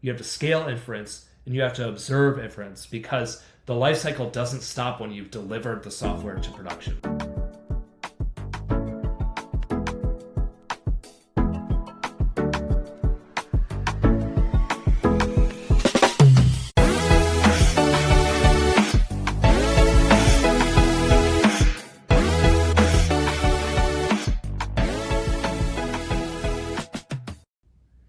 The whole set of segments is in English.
you have to scale inference, and you have to observe inference because the life cycle doesn't stop when you've delivered the software to production.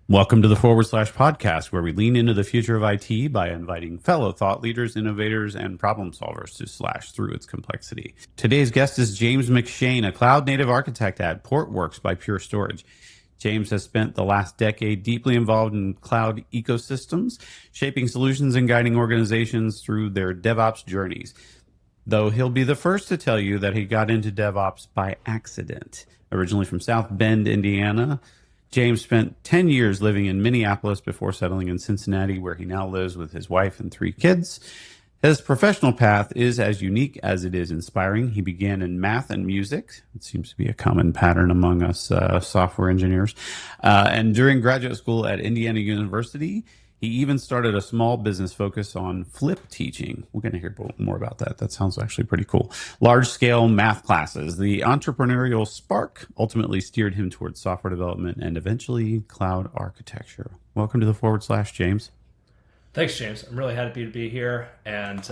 Welcome to the Forward Slash Podcast, where we lean into the future of IT by inviting fellow thought leaders, innovators, and problem solvers to slash through its complexity. Today's guest is James McShane, a cloud native architect at Portworx by Pure Storage. James has spent the last decade deeply involved in cloud ecosystems, shaping solutions and guiding organizations through their DevOps journeys. Though he'll be the first to tell you that he got into DevOps by accident. Originally from South Bend, Indiana, James spent 10 years living in Minneapolis before settling in Cincinnati, where he now lives with his wife and 3 kids. His professional path is as unique as it is inspiring. He began in math and music. It seems to be a common pattern among us software engineers. And during graduate school at Indiana University, he even started a small business focus on flip teaching. We're going to hear more about that. That sounds actually pretty cool. Large-scale math classes. The entrepreneurial spark ultimately steered him towards software development and eventually cloud architecture. Welcome to the Forward Slash, James. Thanks, James. I'm really happy to be here and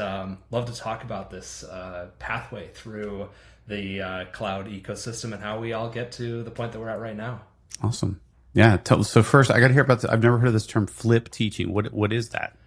love to talk about this pathway through the cloud ecosystem and how we all get to the point that we're at right now. Awesome. Yeah. So first, I got to hear about this. I've never heard of this term flip teaching. What is that?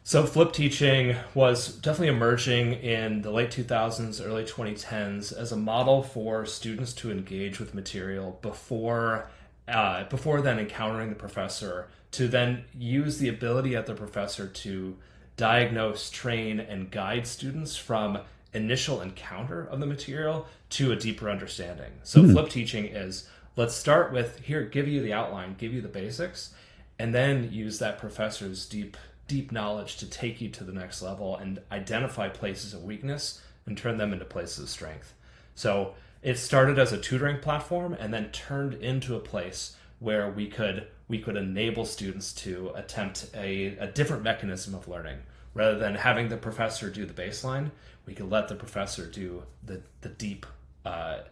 So flip teaching was definitely emerging in the late 2000s, early 2010s as a model for students to engage with material before then encountering the professor, to then use the ability of the professor to diagnose, train, and guide students from initial encounter of the material to a deeper understanding. So flip teaching is, let's start with here, give you the outline, give you the basics, and then use that professor's deep knowledge to take you to the next level and identify places of weakness and turn them into places of strength. So it started as a tutoring platform and then turned into a place where we could enable students to attempt a different mechanism of learning. Rather than having the professor do the baseline, we could let the professor do the deep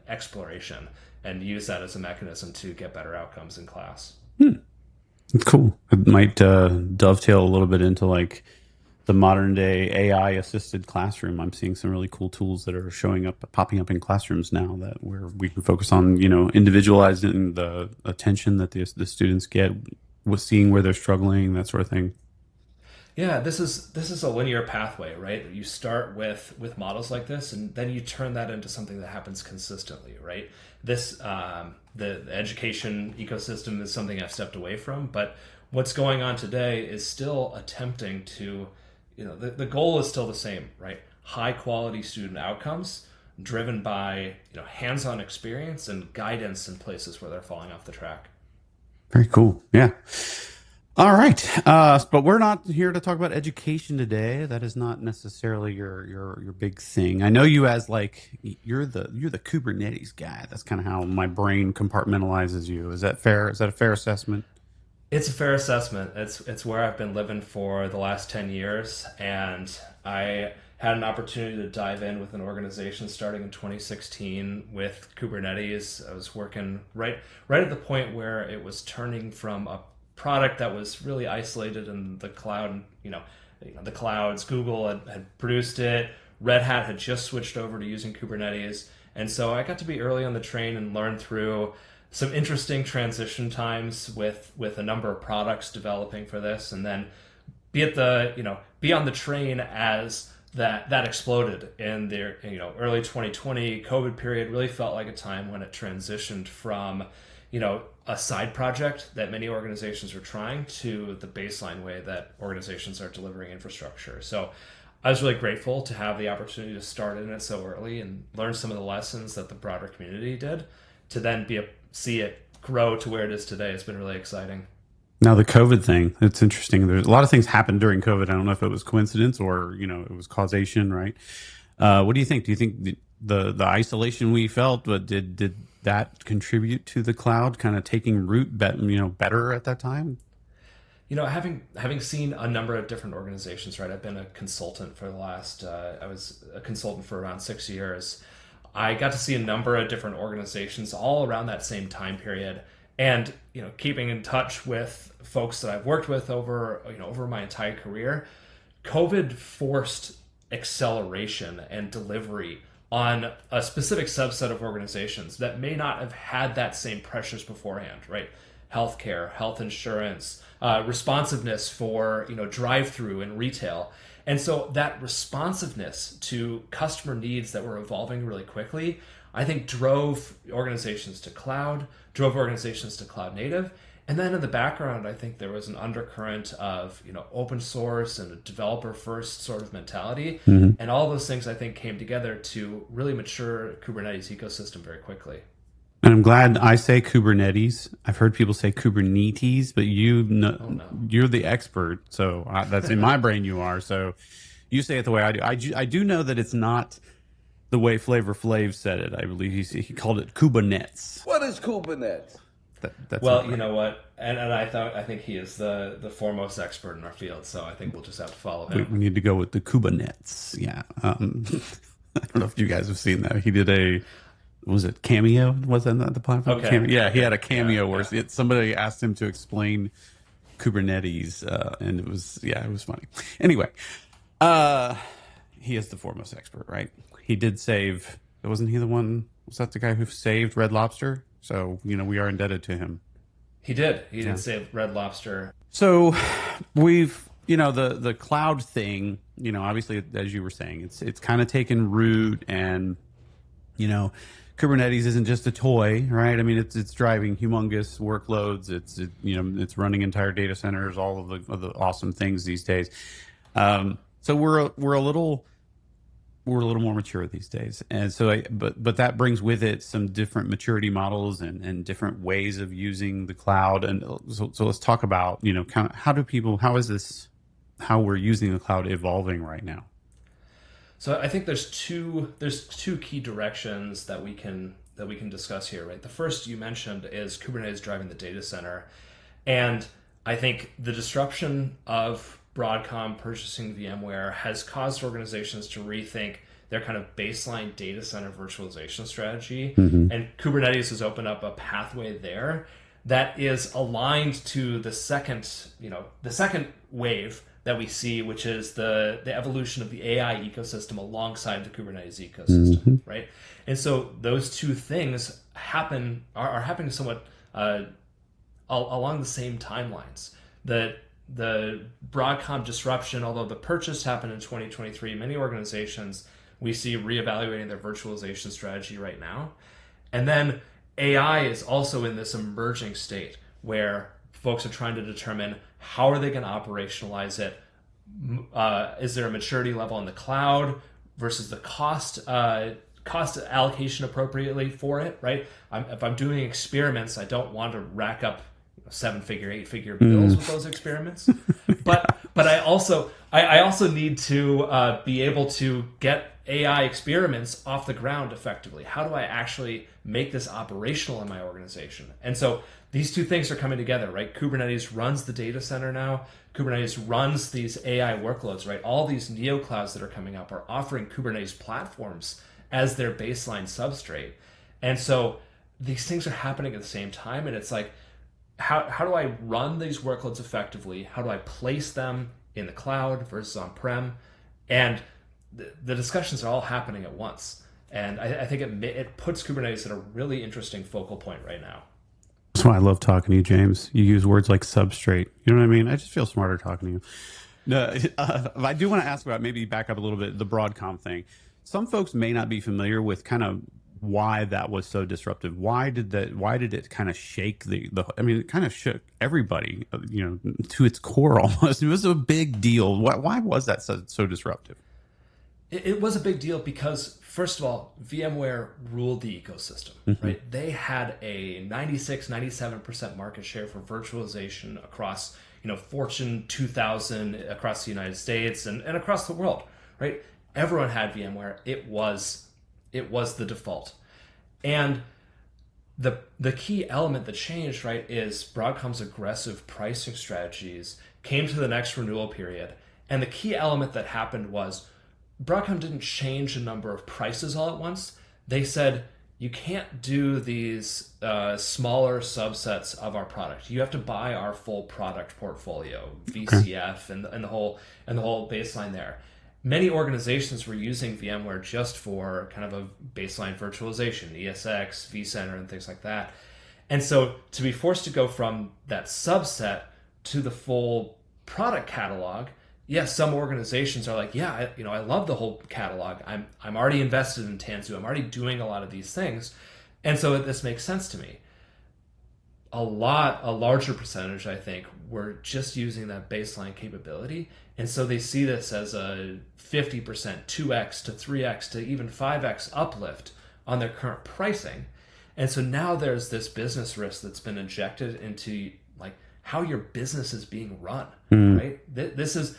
exploration and use that as a mechanism to get better outcomes in class. Cool. It might dovetail a little bit into like the modern day AI assisted classroom. I'm seeing some really cool tools that are popping up in classrooms now that where we can focus on, individualizing the attention that the students get, with seeing where they're struggling, that sort of thing. Yeah, this is a linear pathway, right? You start with models like this, and then you turn that into something that happens consistently, right? This the education ecosystem is something I've stepped away from, but what's going on today is still attempting to, the goal is still the same, right? High quality student outcomes driven by hands-on experience and guidance in places where they're falling off the track. Very cool. Yeah. All right, but we're not here to talk about education today. That is not necessarily your big thing. I know you as you're the Kubernetes guy. That's kind of how my brain compartmentalizes you. Is that fair? Is that a fair assessment? It's a fair assessment. It's where I've been living for the last 10 years, and I had an opportunity to dive in with an organization starting in 2016 with Kubernetes. I was working right at the point where it was turning from a product that was really isolated in the cloud. The clouds. Google had produced it. Red Hat had just switched over to using Kubernetes, and so I got to be early on the train and learn through some interesting transition times with a number of products developing for this, and then be on the train as that exploded in the early 2020 COVID period. Really felt like a time when it transitioned from a side project that many organizations are trying to the baseline way that organizations are delivering infrastructure. So I was really grateful to have the opportunity to start in it so early and learn some of the lessons that the broader community did, to then see it grow to where it is today. It's been really exciting. Now the COVID thing, it's interesting. There's a lot of things happened during COVID. I don't know if it was coincidence or it was causation, right? What do you think? Do you think the isolation we felt, but did that contribute to the cloud kind of taking root better at that time? Having seen a number of different organizations, right? I've been a consultant for the last. I was a consultant for around 6 years. I got to see a number of different organizations all around that same time period, and keeping in touch with folks that I've worked with over my entire career. COVID forced acceleration and delivery on a specific subset of organizations that may not have had that same pressures beforehand, right? Healthcare, health insurance, responsiveness for drive-through and retail, and so that responsiveness to customer needs that were evolving really quickly, I think drove organizations to cloud, drove organizations to cloud native, and then in the background, I think there was an undercurrent of open source and a developer first sort of mentality, and all those things I think came together to really mature Kubernetes ecosystem very quickly. And I'm glad I say Kubernetes. I've heard people say Kubernetes, but Oh no. you're the expert. So that's in my brain you are. So you say it the way I do. I do know that it's not the way Flavor Flav said it. I believe he called it Kubernetes. What is Kubernetes? That's Well, not you right. know what, and I think he is the foremost expert in our field. So I think we'll just have to follow We him. need to go with the Kubernetes. Yeah. I don't know if you guys have seen that. He did was it Cameo? Was that not the platform? Okay. Cameo? Yeah, he Okay. had a cameo Yeah. where Yeah. somebody asked him to explain Kubernetes, and it was funny. Anyway, uh, he is the foremost expert, right? He did save. Wasn't he the one? Was that the guy who saved Red Lobster? So we are indebted to him. He did. He did save Red Lobster. So we've the cloud thing. Obviously, as you were saying, it's kind of taken root, and Kubernetes isn't just a toy, right? I mean, it's driving humongous workloads. It's running entire data centers, all of the awesome things these days. So we're a little more mature these days, and so but that brings with it some different maturity models and different ways of using the cloud. And so let's talk about kind of how we're using the cloud evolving right now. So I think there's two key directions that we can discuss here, right? The first you mentioned is Kubernetes driving the data center, and I think the disruption of Broadcom purchasing VMware has caused organizations to rethink their kind of baseline data center virtualization strategy, and Kubernetes has opened up a pathway there that is aligned to the second wave that we see, which is the evolution of the AI ecosystem alongside the Kubernetes ecosystem, right? And so those two things are happening somewhat along the same timelines. The Broadcom disruption, although the purchase happened in 2023, many organizations we see reevaluating their virtualization strategy right now. And then AI is also in this emerging state where folks are trying to determine how are they going to operationalize it. Is there a maturity level in the cloud versus the cost allocation appropriately for it, right? If I'm doing experiments, I don't want to rack up 7-figure, 8-figure bills with those experiments. But I also need to be able to get AI experiments off the ground effectively. How do I actually make this operational in my organization? And so these two things are coming together, right? Kubernetes runs the data center now. Kubernetes runs these AI workloads, right? All these neoclouds that are coming up are offering Kubernetes platforms as their baseline substrate. And so these things are happening at the same time. And it's like, how do I run these workloads effectively? How do I place them in the cloud versus on-prem? And the discussions are all happening at once. And I think it puts Kubernetes at a really interesting focal point right now. That's why I love talking to you, James. You use words like substrate. You know what I mean? I just feel smarter talking to you. No, I do want to ask about, maybe back up a little bit, the Broadcom thing. Some folks may not be familiar with kind of why that was so disruptive. Why did it kind of shake I mean, it kind of shook everybody, to its core almost. It was a big deal. Why was that so disruptive? It was a big deal because, first of all, VMware ruled the ecosystem, right? They had a 96-97% market share for virtualization across, Fortune 2000 across the United States and across the world, right? Everyone had VMware. It was the default. And the key element that changed, right, is Broadcom's aggressive pricing strategies came to the next renewal period. And the key element that happened was Broadcom didn't change the number of prices all at once. They said, you can't do these smaller subsets of our product. You have to buy our full product portfolio, Okay. VCF, and the whole baseline there. Many organizations were using VMware just for kind of a baseline virtualization, ESX, vCenter, and things like that. And so to be forced to go from that subset to the full product catalog, yes, some organizations are like, yeah, I love the whole catalog. I'm already invested in Tanzu. I'm already doing a lot of these things, and so this makes sense to me. A larger percentage, I think, were just using that baseline capability. And so they see this as a 50%, 2x to 3x to even 5x uplift on their current pricing. And so now there's this business risk that's been injected into like how your business is being run, Mm. right? This is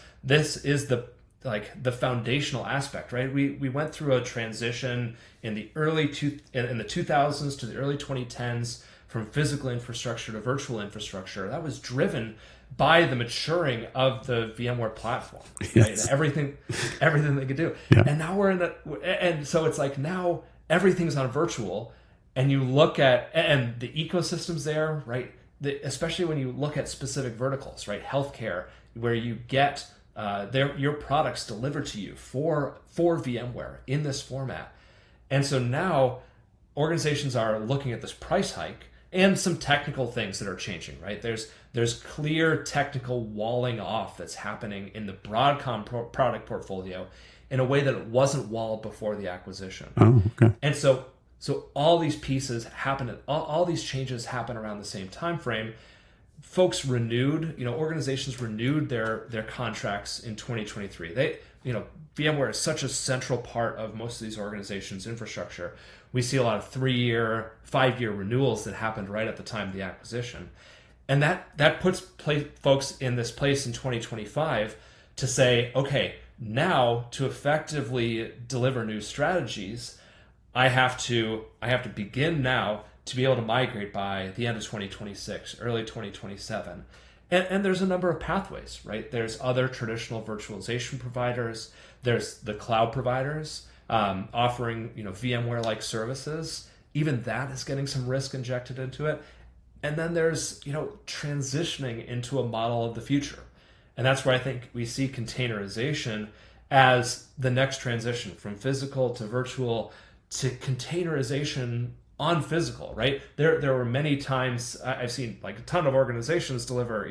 the foundational aspect, right? We went through a transition in the 2000s to the early 2010s from physical infrastructure to virtual infrastructure. That was driven by the maturing of the VMware platform, right? Yes. Everything they could do. Yeah. And now we're in and so it's like now everything's on virtual, and you look at and the ecosystems there, right? Especially when you look at specific verticals, right? Healthcare, where you get your products delivered to you for VMware in this format. And so now organizations are looking at this price hike and some technical things that are changing, right? There's clear technical walling off that's happening in the Broadcom product portfolio in a way that it wasn't walled before the acquisition. Oh, okay. And so all these pieces happen, all these changes happen around the same time frame. Folks renewed, organizations renewed their contracts in 2023. VMware is such a central part of most of these organizations' infrastructure. We see a lot of 3-year, 5-year renewals that happened right at the time of the acquisition. And that puts folks in this place in 2025 to say, okay, now to effectively deliver new strategies, I have to begin now to be able to migrate by the end of 2026, early 2027. And there's a number of pathways, right? There's other traditional virtualization providers. There's the cloud providers offering, VMware-like services. Even that is getting some risk injected into it. And then there's, transitioning into a model of the future. And that's where I think we see containerization as the next transition from physical to virtual to containerization on physical, right? There were many times I've seen like a ton of organizations deliver,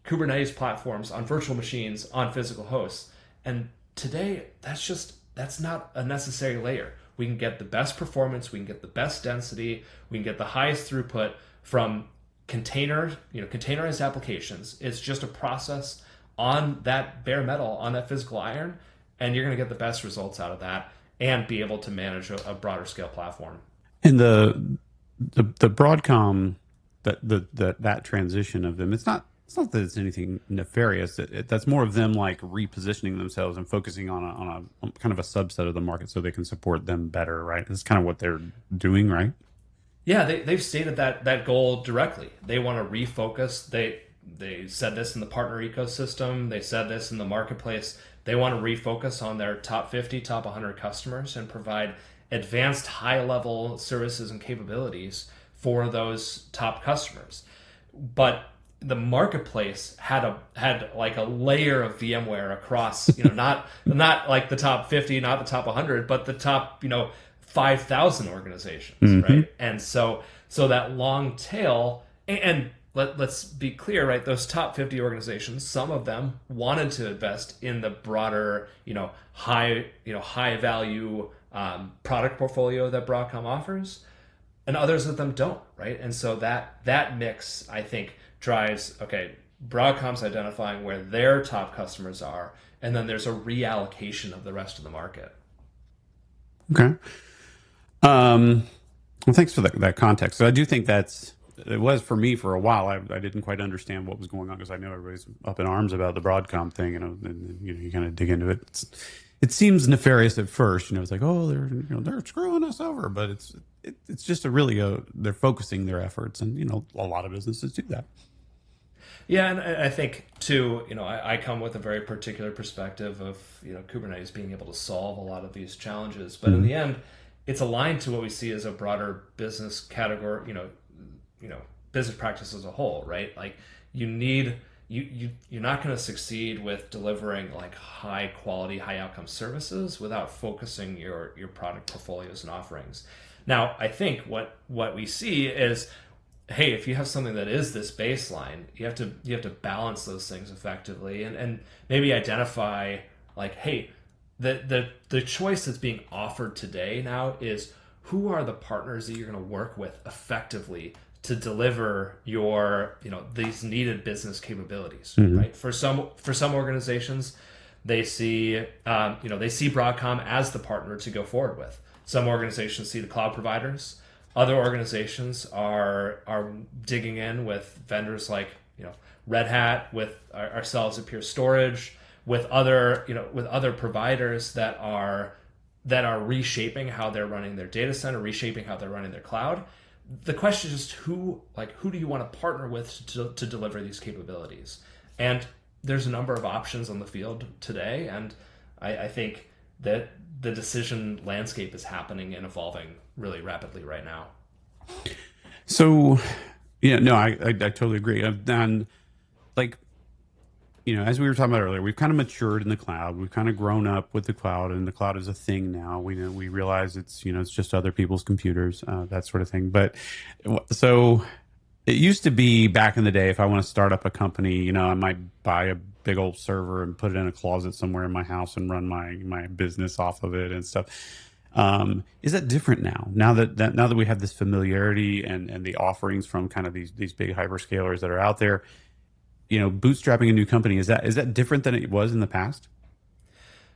Kubernetes platforms on virtual machines on physical hosts. And today that's not a necessary layer. We can get the best performance, we can get the best density, we can get the highest throughput from containerized applications. It's just a process on that bare metal, on that physical iron, and you're going to get the best results out of that and be able to manage a broader scale platform. And the Broadcom that transition of them, it's not that it's anything nefarious. That's more of them like repositioning themselves and focusing on a kind of a subset of the market so they can support them better, right? That's kind of what they're doing, right? Yeah, they've stated that goal directly. They want to refocus. They said this in the partner ecosystem. They said this in the marketplace. They want to refocus on their top 50, top 100 customers and provide advanced high-level services and capabilities for those top customers. But the marketplace had like a layer of VMware across, not like the top 50, not the top 100, but the top, 5,000 organizations, Mm-hmm. right? And so that long tail, and let's be clear, right? Those top 50 organizations, some of them wanted to invest in the broader, high value product portfolio that Broadcom offers, and others of them don't, right? And so that mix, I think, drives, okay, Broadcom's identifying where their top customers are, and then there's a reallocation of the rest of the market. Okay. Well, thanks for that context. So I do think it was for me for a while. I didn't quite understand what was going on because I know everybody's up in arms about the Broadcom thing, and you kind of dig into it. It seems nefarious at first. It's like, oh, they're screwing us over, but it's just a really they're focusing their efforts, and a lot of businesses do that. Yeah, and I think too, I come with a very particular perspective of Kubernetes being able to solve a lot of these challenges, but in Mm-hmm. the end, it's aligned to what we see as a broader business category, business practice as a whole, right? Like you need you're not going to succeed with delivering like high quality, high outcome services without focusing your product portfolios and offerings. Now, I think what we see is, hey, if you have something that is this baseline, you have to balance those things effectively, and maybe identify like, hey, the choice that's being offered today now is who are the partners that you're going to work with effectively to deliver your these needed business capabilities, Mm-hmm. right? For some organizations, they see they see Broadcom as the partner to go forward with. Some organizations see the cloud providers. Other organizations are digging in with vendors like Red Hat, with ourselves at Pure Storage, with other providers that are reshaping how they're running their data center, reshaping how they're running their cloud. The question is just who do you want to partner with to deliver these capabilities? And there's a number of options on the field today, and I think that the decision landscape is happening and evolving really rapidly right now. So, yeah, no, I totally agree. And like, as we were talking about earlier, we've kind of matured in the cloud. We've kind of grown up with the cloud, and the cloud is a thing now. We realize it's just other people's computers, that sort of thing. But so it used to be back in the day, if I want to start up a company, I might buy a big old server and put it in a closet somewhere in my house and run my business off of it and stuff. Is that different now? Now that we have this familiarity and the offerings from kind of these big hyperscalers that are out there, bootstrapping a new company, is that different than it was in the past?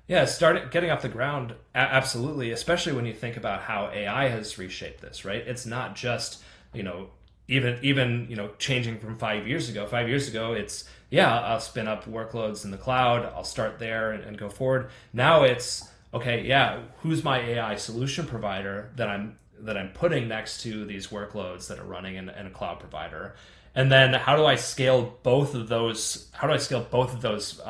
Yeah, start getting off the ground. Absolutely, especially when you think about how AI has reshaped this. Right, it's not just you know even changing from 5 years ago. 5 years ago, it's yeah, I'll spin up workloads in the cloud. I'll start there and go forward. Now it's okay. Yeah, who's my AI solution provider that I'm putting next to these workloads that are running in a cloud provider, and then how do I scale both of those? How do I scale both of those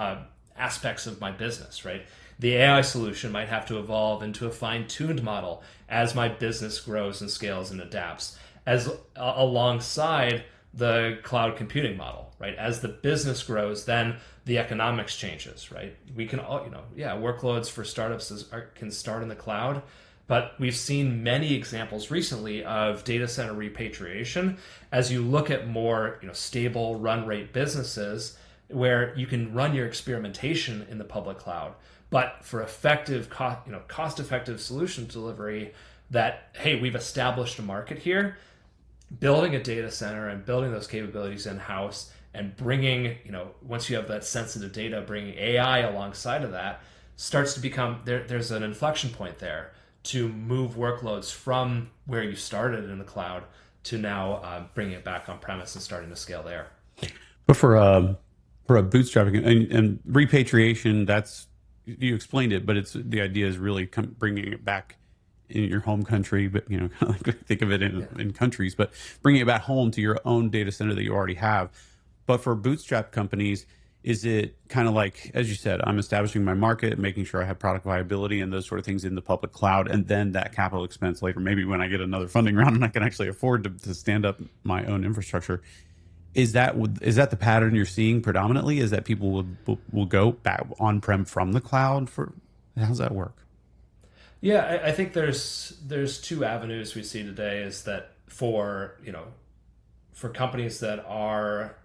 aspects of my business? Right, the AI solution might have to evolve into a fine-tuned model as my business grows and scales and adapts, as alongside the cloud computing model. Right, as the business grows, then the economics changes. Right, we can all workloads for startups can start in the cloud, but we've seen many examples recently of data center repatriation as you look at more stable run rate businesses where you can run your experimentation in the public cloud. But for effective cost effective solution delivery, that hey, we've established a market here, building a data center and building those capabilities in house and bringing once you have that sensitive data, bringing AI alongside of that starts to become there's an inflection point there to move workloads from where you started in the cloud to now bringing it back on premise and starting to scale there. But for a bootstrapping and repatriation, that's you explained it, but it's the idea is really bringing it back in your home country, but think of it in countries, but bringing it back home to your own data center that you already have. But for bootstrap companies, is it kind of like, as you said, I'm establishing my market, making sure I have product viability and those sort of things in the public cloud, and then that capital expense later, maybe when I get another funding round and I can actually afford to stand up my own infrastructure. Is that the pattern you're seeing predominantly? Is that people will go back on-prem from the cloud for how's that work? Yeah, I think there's two avenues we see today. Is that for companies that are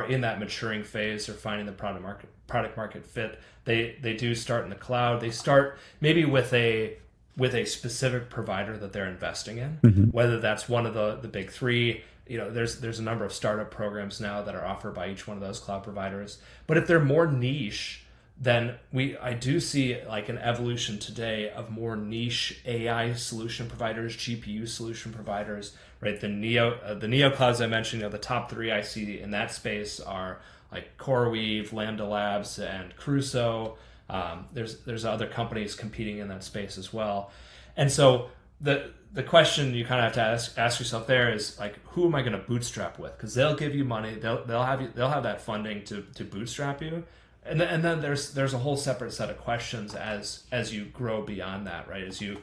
in that maturing phase or finding the product market fit, they do start in the cloud. They start maybe with a specific provider that they're investing in, Mm-hmm. whether that's one of the big three. There's a number of startup programs now that are offered by each one of those cloud providers. But if they're more niche, then I do see like an evolution today of more niche AI solution providers, GPU solution providers, right? The neo clouds I mentioned, the top three I see in that space are like CoreWeave, Lambda Labs, and Crusoe. There's other companies competing in that space as well, and so the question you kind of have to ask yourself there is like, who am I going to bootstrap with? Because they'll give you money, they'll have that funding to bootstrap you, and then there's a whole separate set of questions as you grow beyond that, right? As you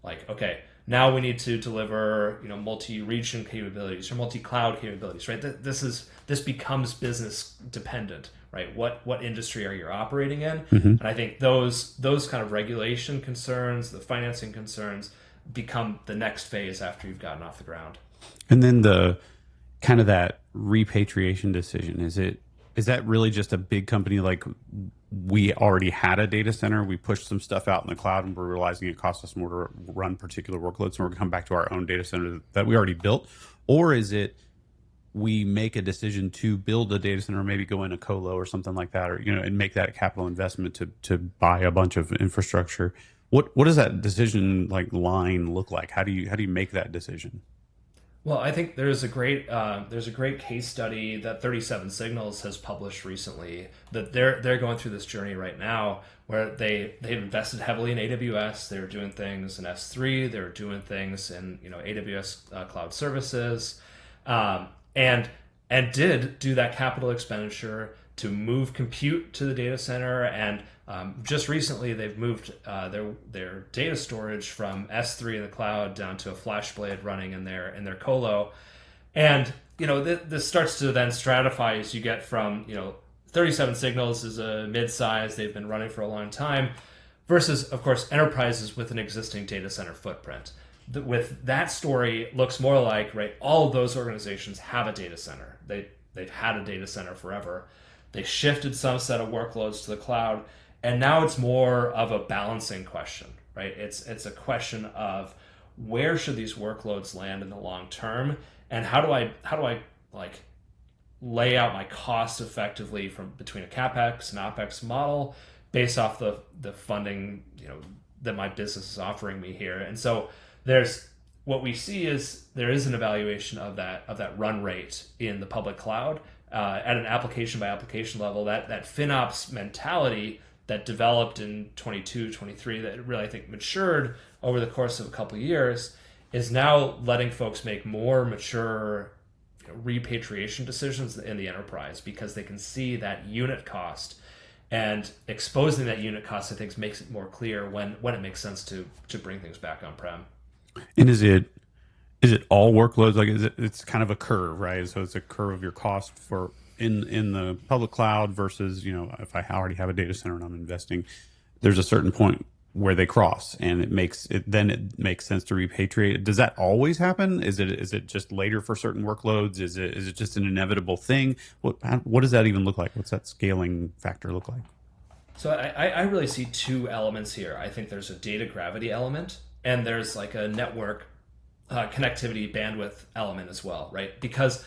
like, okay, now we need to deliver multi-region capabilities or multi-cloud capabilities, right? This becomes business dependent, right? What industry are you operating in? Mm-hmm. And I think those kind of regulation concerns, the financing concerns, become the next phase after you've gotten off the ground. And then the kind of that repatriation decision, is that really just a big company like we already had a data center, we pushed some stuff out in the cloud and we're realizing it costs us more to run particular workloads, and we're going to come back to our own data center that we already built? Or is it we make a decision to build a data center, maybe go in a colo or something like that, or and make that capital investment to buy a bunch of infrastructure? What does that decision like line look like? How do you make that decision? Well, I think there's a great case study that 37 Signals has published recently, that they're going through this journey right now where they've invested heavily in AWS. They were doing things in S3. They were doing things in AWS cloud services, and did do that capital expenditure to move compute to the data center. And just recently, they've moved their data storage from S3 in the cloud down to a FlashBlade running in their colo. And this starts to then stratify as you get from 37 Signals is a mid-size. They've been running for a long time, versus, of course, enterprises with an existing data center footprint. With that story, it looks more like, right, all of those organizations have a data center. They've had a data center forever. They shifted some set of workloads to the cloud, and now it's more of a balancing question, right? It's a question of where should these workloads land in the long term, and how do I like lay out my costs effectively from between a capex and opex model based off the funding that my business is offering me here. And so there's what we see is there is an evaluation of that run rate in the public cloud at an application by application level. That FinOps mentality that developed in 22, 23, that really I think matured over the course of a couple of years, is now letting folks make more mature repatriation decisions in the enterprise, because they can see that unit cost, and exposing that unit cost, I think, makes it more clear when it makes sense to bring things back on prem. And is it all workloads? Like, it's kind of a curve, right? So it's a curve of your cost for in the public cloud versus, if I already have a data center and I'm investing, there's a certain point where they cross, and it makes sense to repatriate. Does that always happen? Is it just later for certain workloads? Is it just an inevitable thing? What does that even look like? What's that scaling factor look like? So I really see two elements here. I think there's a data gravity element, and there's like a network connectivity bandwidth element as well, right? Because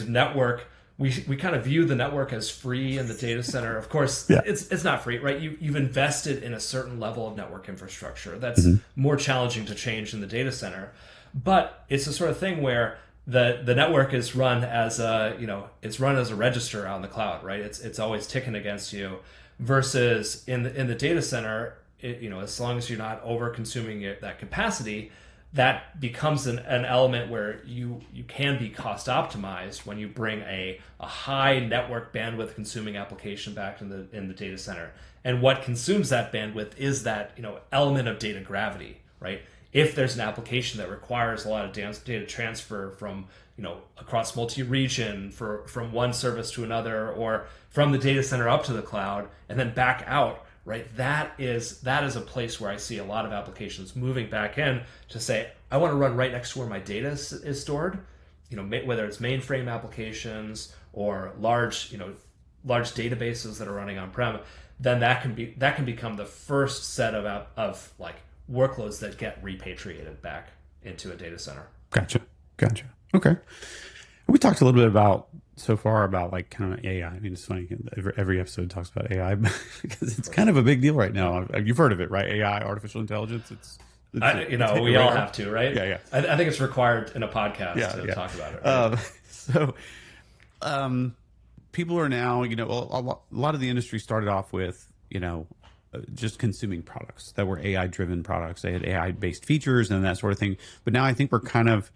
network, we kind of view the network as free in the data center. Of course, yeah. It's not free, right? You've invested in a certain level of network infrastructure that's more challenging to change in the data center. But it's the sort of thing where the network is run as it's run as a register out in the cloud, right? It's always ticking against you, versus in the data center, as long as you're not over consuming that capacity, that becomes an element where you can be cost optimized when you bring a high network bandwidth consuming application back in the data center. And what consumes that bandwidth is that element of data gravity, right? If there's an application that requires a lot of data transfer from across multi-region from one service to another, or from the data center up to the cloud and then back out, right? That is a place where I see a lot of applications moving back in to say, I want to run right next to where my data is stored, whether it's mainframe applications or large databases that are running on-prem. Then that can become the first set of like workloads that get repatriated back into a data center. Gotcha. Okay. We talked a little bit so far about like kind of AI. I mean, it's funny, every episode talks about AI because it's kind of a big deal right now. You've heard of it, right? AI, artificial intelligence. We all have to, right? Yeah. I think it's required in a podcast to talk about it. Right? People are now, a lot of the industry started off with, just consuming products that were AI driven products. They had AI based features and that sort of thing. But now I think we're kind of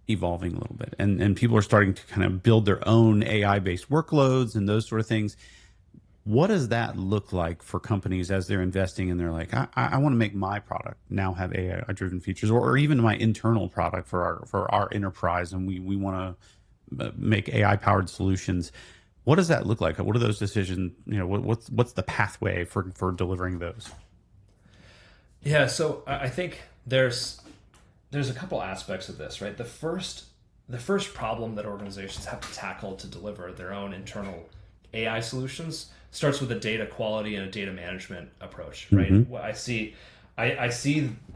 evolving a little bit, and people are starting to kind of build their own AI based workloads and those sort of things. What does that look like for companies as they're investing and they're like, I want to make my product now have AI driven features, or even my internal product for our enterprise, and we want to make AI powered solutions. What does that look like? What are those decisions? What's the pathway for delivering those? Yeah, so I think there's a couple aspects of this, right? The first problem that organizations have to tackle to deliver their own internal AI solutions starts with a data quality and a data management approach, right? Mm-hmm. What I see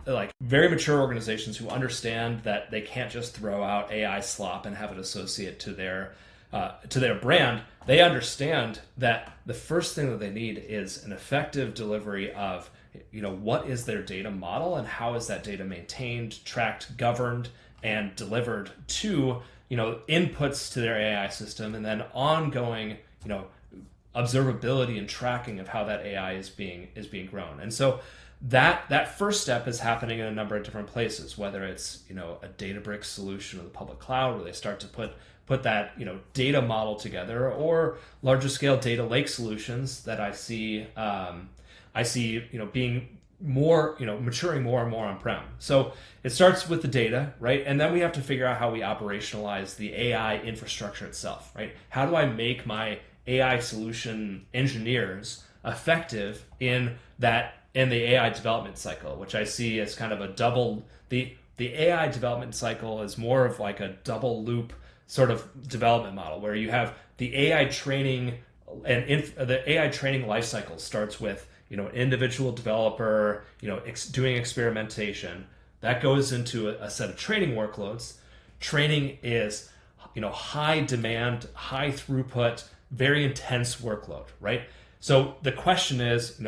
like very mature organizations who understand that they can't just throw out AI slop and have it associate to their brand. They understand that the first thing that they need is an effective delivery of what is their data model and how is that data maintained, tracked, governed, and delivered to inputs to their AI system, and then ongoing observability and tracking of how that AI is being grown. And so that first step is happening in a number of different places, whether it's a Databricks solution in the public cloud where they start to put that data model together, or larger scale data lake solutions that I see being more maturing more and more on prem. So it starts with the data, right? And then we have to figure out how we operationalize the AI infrastructure itself, right? How do I make my AI solution engineers effective in the AI development cycle, which I see as kind of a double the AI development cycle is more of like a double loop sort of development model where you have the AI training the AI training lifecycle starts with an individual developer doing experimentation that goes into a set of training workloads. Training is high demand, high throughput, very intense workload, right? So the question is,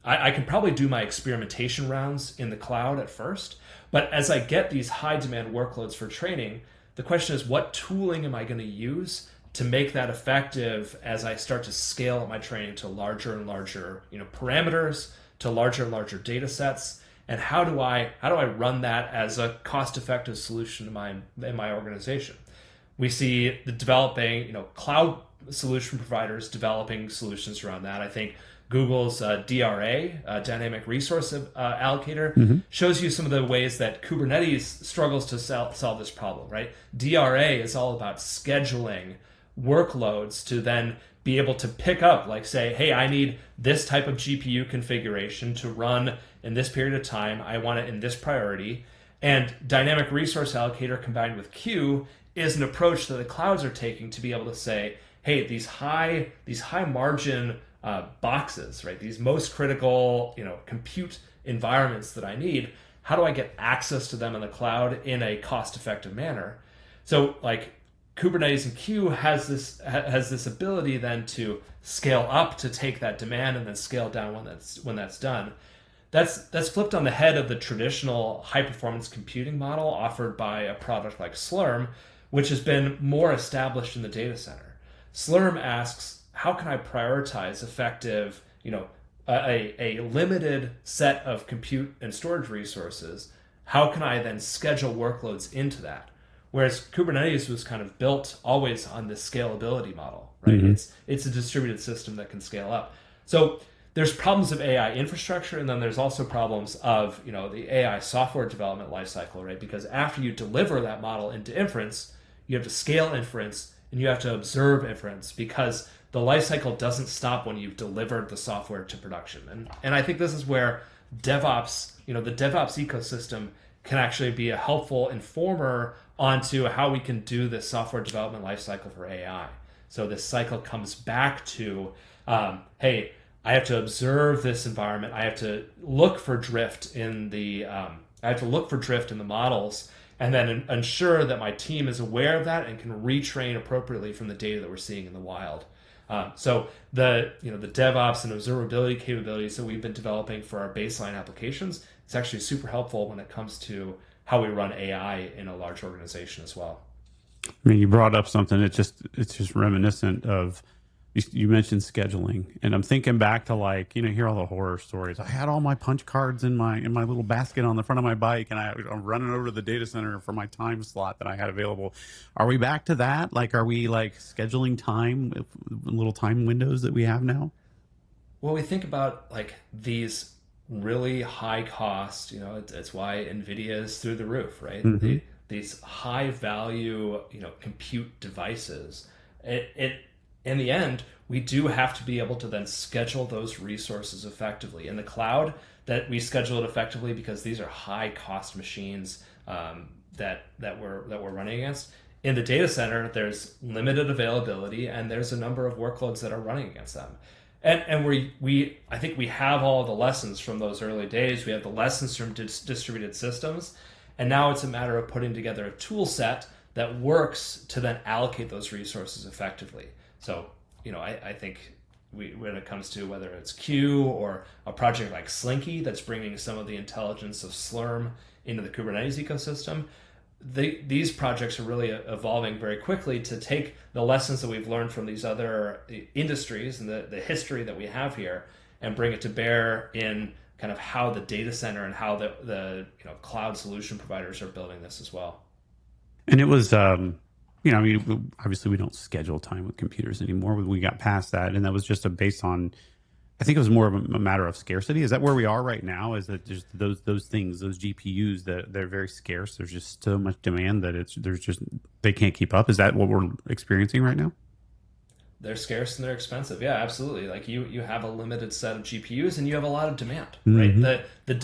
I can probably do my experimentation rounds in the cloud at first, but as I get these high demand workloads for training, the question is, what tooling am I going to use to make that effective as I start to scale up my training to larger and larger parameters, to larger and larger data sets, and how do I run that as a cost-effective solution in my organization? We see the developing cloud solution providers developing solutions around that. I think Google's DRA, Dynamic Resource Allocator, shows you some of the ways that Kubernetes struggles to solve this problem, right? DRA is all about scheduling workloads to then be able to pick up, like say, hey, I need this type of GPU configuration to run in this period of time. I want it in this priority. And Dynamic Resource Allocator combined with Q is an approach that the clouds are taking to be able to say, hey, these high margin boxes, right? These most critical, compute environments that I need. How do I get access to them in the cloud in a cost-effective manner? So, like Kubernetes and Q has this ability then to scale up to take that demand and then scale down when that's done. That's flipped on the head of the traditional high-performance computing model offered by a product like Slurm, which has been more established in the data center. Slurm asks, how can I prioritize effective, a limited set of compute and storage resources? How can I then schedule workloads into that? Whereas Kubernetes was kind of built always on this scalability model, right? Mm-hmm. It's a distributed system that can scale up. So there's problems of AI infrastructure, and then there's also problems of the AI software development lifecycle, right? Because after you deliver that model into inference, you have to scale inference and you have to observe inference, because the lifecycle doesn't stop when you've delivered the software to production. And I think this is where DevOps, the DevOps ecosystem can actually be a helpful informer onto how we can do this software development lifecycle for AI. So this cycle comes back to, hey, I have to observe this environment. I have to look for drift in the models, and then ensure that my team is aware of that and can retrain appropriately from the data that we're seeing in the wild. So the DevOps and observability capabilities that we've been developing for our baseline applications, it's actually super helpful when it comes to how we run AI in a large organization as well. I mean, you brought up something. It's just reminiscent of You mentioned scheduling, and I'm thinking back to, like, hear all the horror stories. I had all my punch cards in my little basket on the front of my bike, and I'm running over to the data center for my time slot that I had available. Are we back to that? Like, are we like scheduling time with little time windows that we have now? Well, we think about like these really high cost, it's why Nvidia is through the roof, right? Hmm. These high value, compute devices. It in the end, we do have to be able to then schedule those resources effectively in the cloud. That we schedule it effectively because these are high cost machines, that we're running against. In the data center, there's limited availability and there's a number of workloads that are running against them. And we I think we have all the lessons from those early days. We have the lessons from distributed systems, and now it's a matter of putting together a tool set that works to then allocate those resources effectively. So, I think when it comes to whether it's Q or a project like Slinky that's bringing some of the intelligence of Slurm into the Kubernetes ecosystem, these projects are really evolving very quickly to take the lessons that we've learned from these other industries and the history that we have here and bring it to bear in kind of how the data center and how the cloud solution providers are building this as well. And it was, I mean, obviously we don't schedule time with computers anymore. We got past that, and that was just based on. I think it was more of a matter of scarcity. Is that where we are right now? Is that just those things, those GPUs, that they're very scarce? There's just so much demand that there's just they can't keep up. Is that what we're experiencing right now? They're scarce and they're expensive. Yeah, absolutely. Like you have a limited set of GPUs and you have a lot of demand, right? Hmm. The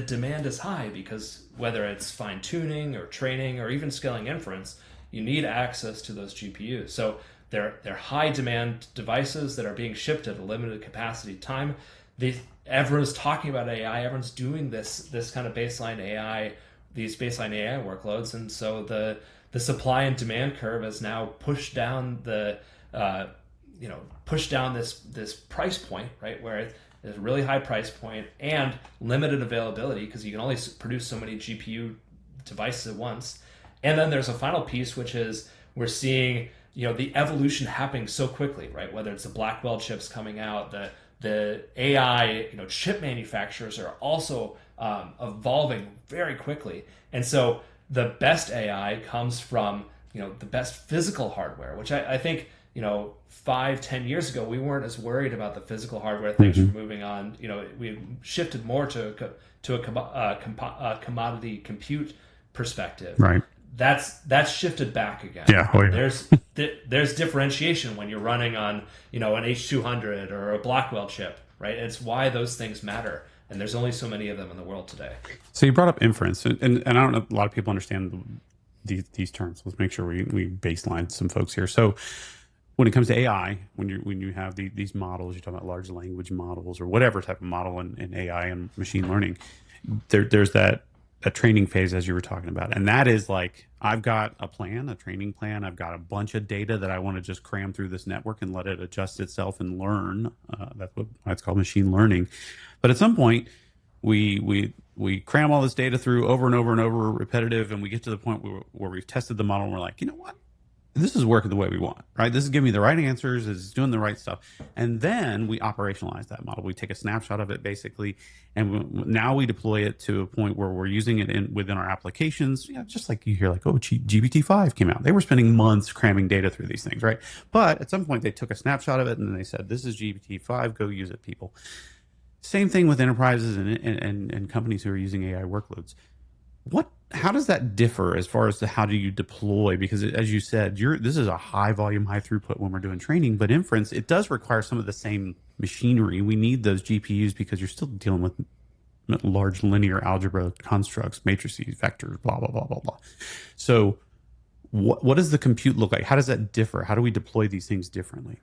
demand is high because whether it's fine tuning or training or even scaling inference, you need access to those GPUs. So they're high demand devices that are being shipped at a limited capacity time. Everyone's talking about AI. Everyone's doing this kind of baseline AI, these baseline AI workloads, and so the supply and demand curve has now pushed down uh, push down this price point, right? Where there's a really high price point and limited availability because you can only produce so many GPU devices at once. And then there's a final piece, which is we're seeing the evolution happening so quickly, right? Whether it's the Blackwell chips coming out, the AI chip manufacturers are also evolving very quickly, and so the best AI comes from the best physical hardware, which I think 5-10 years ago we weren't as worried about the physical hardware things Hmm. were moving on. We shifted more to a commodity compute perspective. Right. That's shifted back again. Yeah. Oh, yeah. There's differentiation when you're running on an H200 or a Blackwell chip, right? It's why those things matter, and there's only so many of them in the world today. So you brought up inference, and I don't know, a lot of people understand these terms. Let's make sure we baseline some folks here. So when it comes to AI, when you have these models, you're talking about large language models or whatever type of model in AI and machine learning. There's that a training phase, as you were talking about, and that is like, I've got a training plan. I've got a bunch of data that I want to just cram through this network and let it adjust itself and learn. That's what it's called, machine learning. But at some point, we cram all this data through over and over and over, repetitive, and we get to the point where we've tested the model and we're like, you know what, this is working the way we want, right? This is giving me the right answers. It's doing the right stuff. And then we operationalize that model. We take a snapshot of it basically, and now we deploy it to a point where we're using it within our applications. Just like you hear, like, oh, GPT-5 came out. They were spending months cramming data through these things, right? But at some point, they took a snapshot of it and then they said, this is GPT-5. Go use it, people. Same thing with enterprises and companies who are using AI workloads. How does that differ as far as to how do you deploy? Because as you said, this is a high volume, high throughput when we're doing training, but inference, it does require some of the same machinery. We need those GPUs because you're still dealing with large linear algebra constructs, matrices, vectors, blah, blah, blah, blah, blah. So what does the compute look like? How does that differ? How do we deploy these things differently?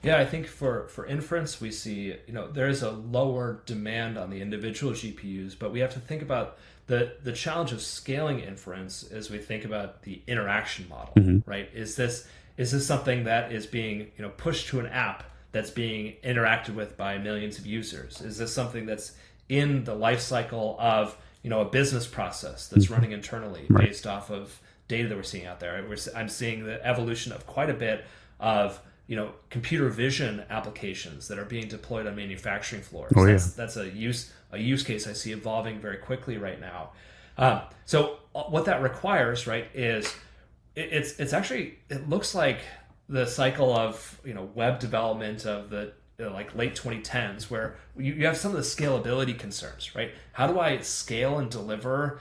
Yeah, I think for inference, we see there is a lower demand on the individual GPUs, but we have to think about the challenge of scaling inference as we think about the interaction model, Hmm. right? Is this something that is being pushed to an app that's being interacted with by millions of users? Is this something that's in the life cycle of a business process that's Hmm. running internally Right. based off of data that we're seeing out there? I'm seeing the evolution of quite a bit of computer vision applications that are being deployed on manufacturing floors. Oh yeah. That's a use case I see evolving very quickly right now. So what that requires, right, is it's actually, it looks like the cycle of web development of the like late 2010s, where you have some of the scalability concerns, right? How do I scale and deliver?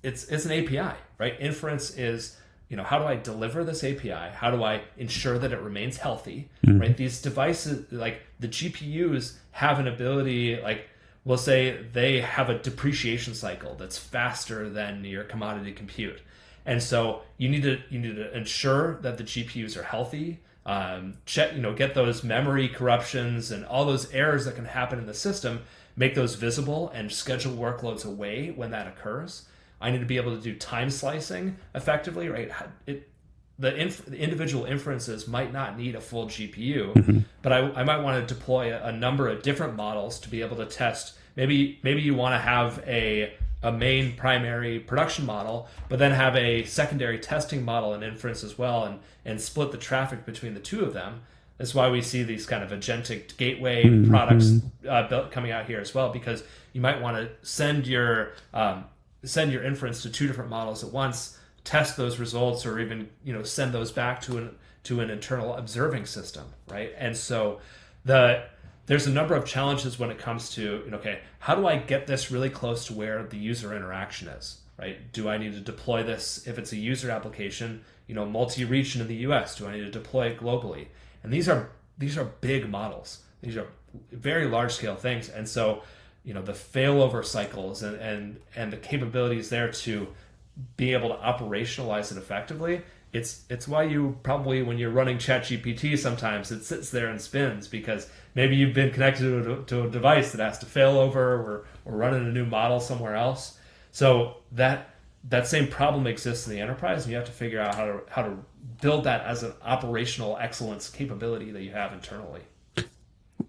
It's an API, right? Inference is, how do I deliver this API? How do I ensure that it remains healthy, right? These devices, like the GPUs, have an ability, like we'll say they have a depreciation cycle that's faster than your commodity compute. And so you need to ensure that the GPUs are healthy, check, get those memory corruptions and all those errors that can happen in the system, make those visible and schedule workloads away when that occurs. I need to be able to do time slicing effectively, right? The individual inferences might not need a full GPU, but I might want to deploy a number of different models to be able to test. Maybe you want to have a main primary production model, but then have a secondary testing model and inference as well, and split the traffic between the two of them. That's why we see these kind of agentic gateway products coming out here as well, because you might want to send your inference to two different models at once, test those results, or even send those back to an internal observing system, right? And so there's a number of challenges when it comes to, okay, how do I get this really close to where the user interaction is, right? Do I need to deploy this, if it's a user application, multi-region in the US? Do I need to deploy it globally? And these are big models. These are very large scale things. And so, the failover cycles and the capabilities there to be able to operationalize it effectively, it's why you probably, when you're running ChatGPT, sometimes it sits there and spins, because maybe you've been connected to a device that has to fail over, or running a new model somewhere else. So that same problem exists in the enterprise, and you have to figure out how to build that as an operational excellence capability that you have internally.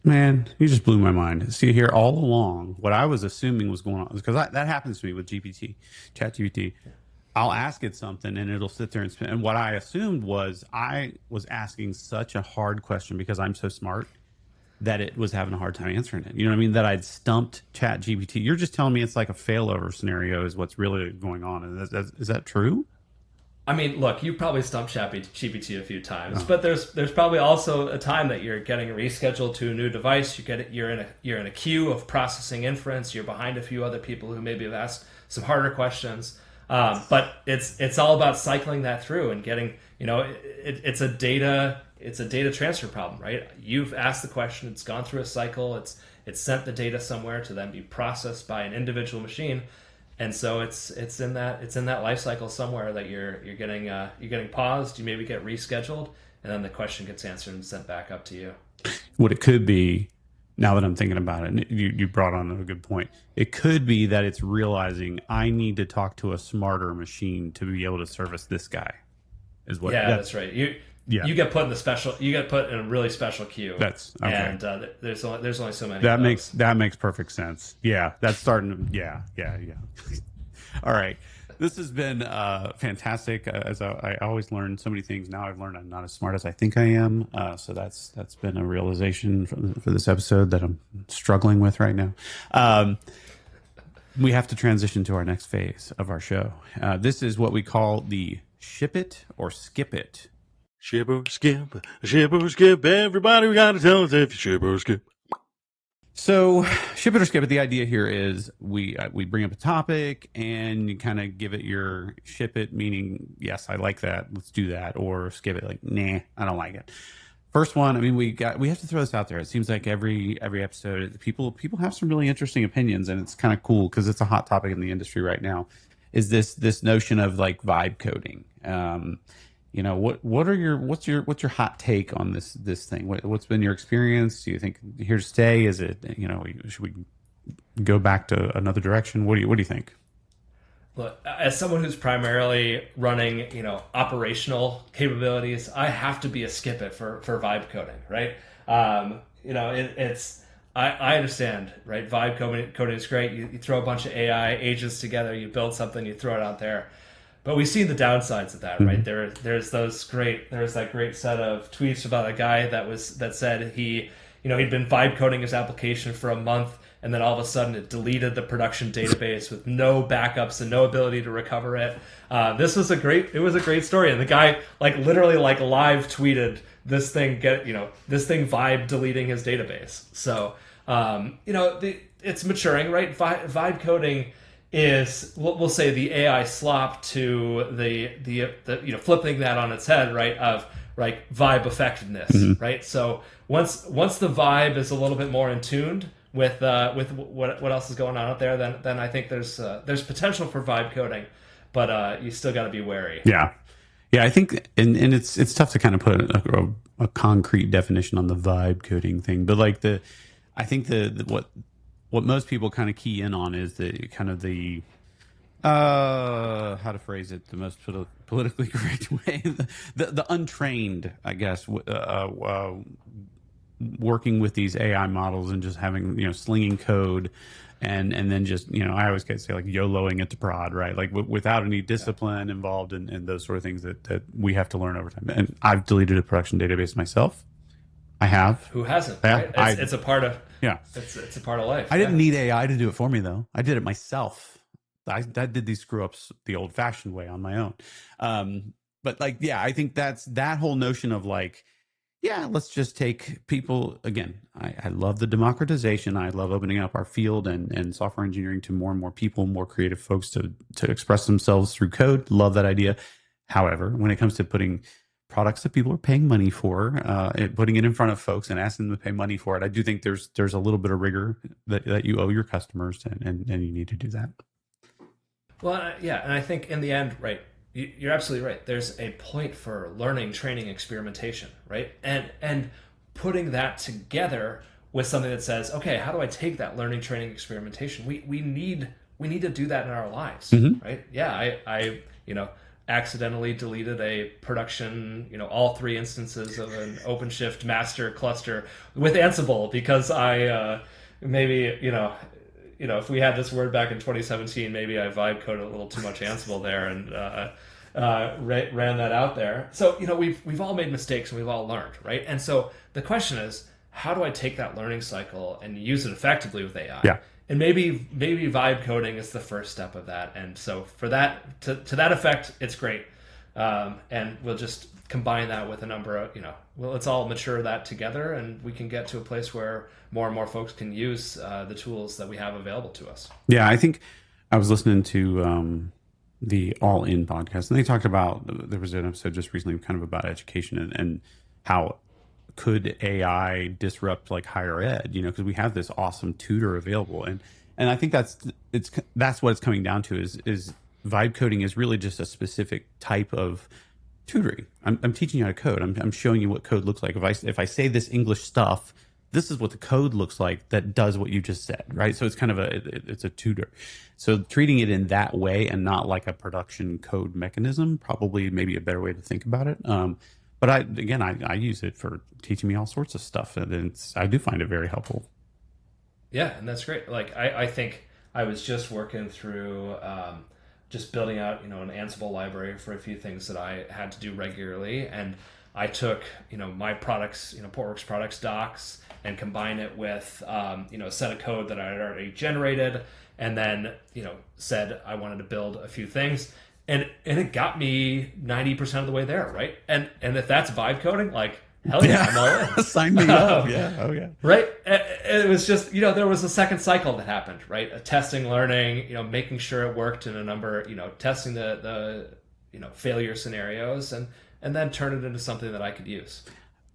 Man, you just blew my mind. See, here all along, what I was assuming was going on, because that happens to me with ChatGPT. I'll ask it something and it'll sit there and spin. And what I assumed was I was asking such a hard question because I'm so smart that it was having a hard time answering it. You know what I mean? That I'd stumped ChatGPT. You're just telling me it's like a failover scenario is what's really going on. Is that true? I mean, look, you've probably stumped ChatGPT a few times, but there's probably also a time that you're getting rescheduled to a new device. You're in a queue of processing inference. You're behind a few other people who maybe have asked some harder questions. But it's all about cycling that through and getting, it's a data transfer problem, right? You've asked the question, it's gone through a cycle, it's sent the data somewhere to then be processed by an individual machine. And so it's in that life cycle somewhere that you're getting paused, you maybe get rescheduled, and then the question gets answered and sent back up to you. What it could be, now that I'm thinking about it, and you brought on a good point. It could be that it's realizing I need to talk to a smarter machine to be able to service this guy. That's right. You get put in a really special queue. That's okay. And there's only so many. That makes perfect sense. Yeah, that's starting. Yeah. All right. This has been fantastic. As I always learn so many things. Now I've learned I'm not as smart as I think I am. So that's been a realization for this episode that I'm struggling with right now. We have to transition to our next phase of our show. This is what we call the ship it or skip it. Ship or skip. Everybody got to tell us if you ship or skip. So, ship it or skip it. The idea here is we bring up a topic and you kind of give it your ship it, meaning yes, I like that, let's do that, or skip it, like nah, I don't like it. First one, I mean, we have to throw this out there. It seems like every episode, people have some really interesting opinions, and it's kind of cool because it's a hot topic in the industry right now. Is this notion of like vibe coding? What's your hot take on this thing? What's been your experience? Do you think here to stay? Is it, should we go back to another direction? What do you think? Look, as someone who's primarily running, operational capabilities, I have to be a skip it for vibe coding, right? I understand, right? Vibe coding is great. You throw a bunch of AI agents together, you build something, you throw it out there. but we see the downsides of that, right? There's that great set of tweets about a guy that said he'd been vibe coding his application for a month, and then all of a sudden it deleted the production database with no backups and no ability to recover it. This was a great story, and the guy literally live tweeted this thing vibe deleting his database. So it's maturing, right? Vibe coding is, we'll say, the AI slop to the flipping that on its head, right? Of vibe effectiveness, right? So once the vibe is a little bit more in tuned with what else is going on out there, then I think there's potential for vibe coding, but you still got to be wary. Yeah. I think, and it's tough to kind of put a concrete definition on the vibe coding thing, but I think what most people kind of key in on is the how to phrase it the most politically correct way, the untrained, I guess, working with these AI models and just having, slinging code and then just, I always say YOLOing it to prod, right? Without any discipline involved in those sort of things that we have to learn over time. And I've deleted a production database myself. I have. Who hasn't? Yeah, right? It's a part of It's a part of life. I didn't need AI to do it for me, though. I did it myself. I did these screw ups the old fashioned way on my own. But I think that's that whole notion of let's just take people again. I love the democratization. I love opening up our field and software engineering to more and more people, more creative folks to express themselves through code. Love that idea. However, when it comes to putting products that people are paying money for, and putting it in front of folks and asking them to pay money for it, I do think there's a little bit of rigor that you owe your customers, and you need to do that. Well, and I think in the end, right, you're absolutely right. There's a point for learning, training, experimentation, right? And putting that together with something that says, okay, how do I take that learning, training, experimentation? We need to do that in our lives, right? Yeah, I accidentally deleted a production, all 3 instances of an OpenShift master cluster with Ansible because I if we had this word back in 2017, maybe I vibe coded a little too much Ansible there and ran that out there. So we've all made mistakes and we've all learned, right? And so the question is, how do I take that learning cycle and use it effectively with AI? Yeah. And maybe vibe coding is the first step of that. And so for that, to that effect, it's great. And we'll just combine that with a number of, let's all mature that together and we can get to a place where more and more folks can use the tools that we have available to us. Yeah, I think I was listening to the All In podcast, and they talked about, there was an episode just recently kind of about education and how could AI disrupt higher ed, because we have this awesome tutor available. And I think that's what it's coming down to is vibe coding is really just a specific type of tutoring. I'm teaching you how to code. I'm showing you what code looks like. If I say this English stuff, this is what the code looks like that does what you just said, right? So it's kind of it's a tutor. So treating it in that way and not like a production code mechanism, probably maybe a better way to think about it. But I use it for teaching me all sorts of stuff, and I do find it very helpful. Yeah, and that's great. I think I was just working through just building out an Ansible library for a few things that I had to do regularly, and I took my products, Portworx products docs, and combine it with a set of code that I had already generated, and then said I wanted to build a few things. And it got me 90% of the way there, right? And if that's vibe coding, hell yeah, I'm all in. Sign me up. Yeah. Oh yeah. Right. It was just there was a second cycle that happened, right? A testing, learning, making sure it worked in a number, testing the failure scenarios, and then turn it into something that I could use.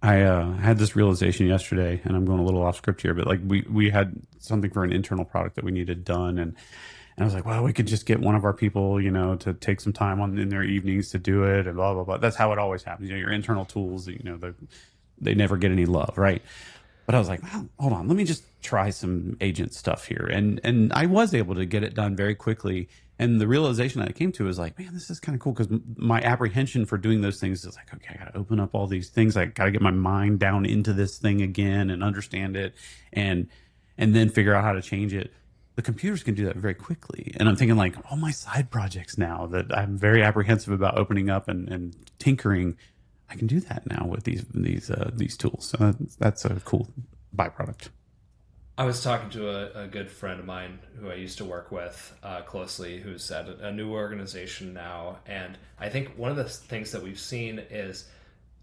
I had this realization yesterday, and I'm going a little off script here, but we had something for an internal product that we needed done, and I was like, well, we could just get one of our people, to take some time in their evenings to do it, and blah, blah, blah. That's how it always happens. Your internal tools, they never get any love, right? But I was like, well, hold on, let me just try some agent stuff here. And I was able to get it done very quickly. And the realization that I came to is man, this is kind of cool, because my apprehension for doing those things is okay, I got to open up all these things. I got to get my mind down into this thing again and understand it and then figure out how to change it. the computers can do that very quickly. And I'm thinking like all my side projects now that I'm very apprehensive about opening up and tinkering, I can do that now with these tools. So that's a cool byproduct. I was talking to a good friend of mine who I used to work with closely, who's at a new organization now, and I think one of the things that we've seen is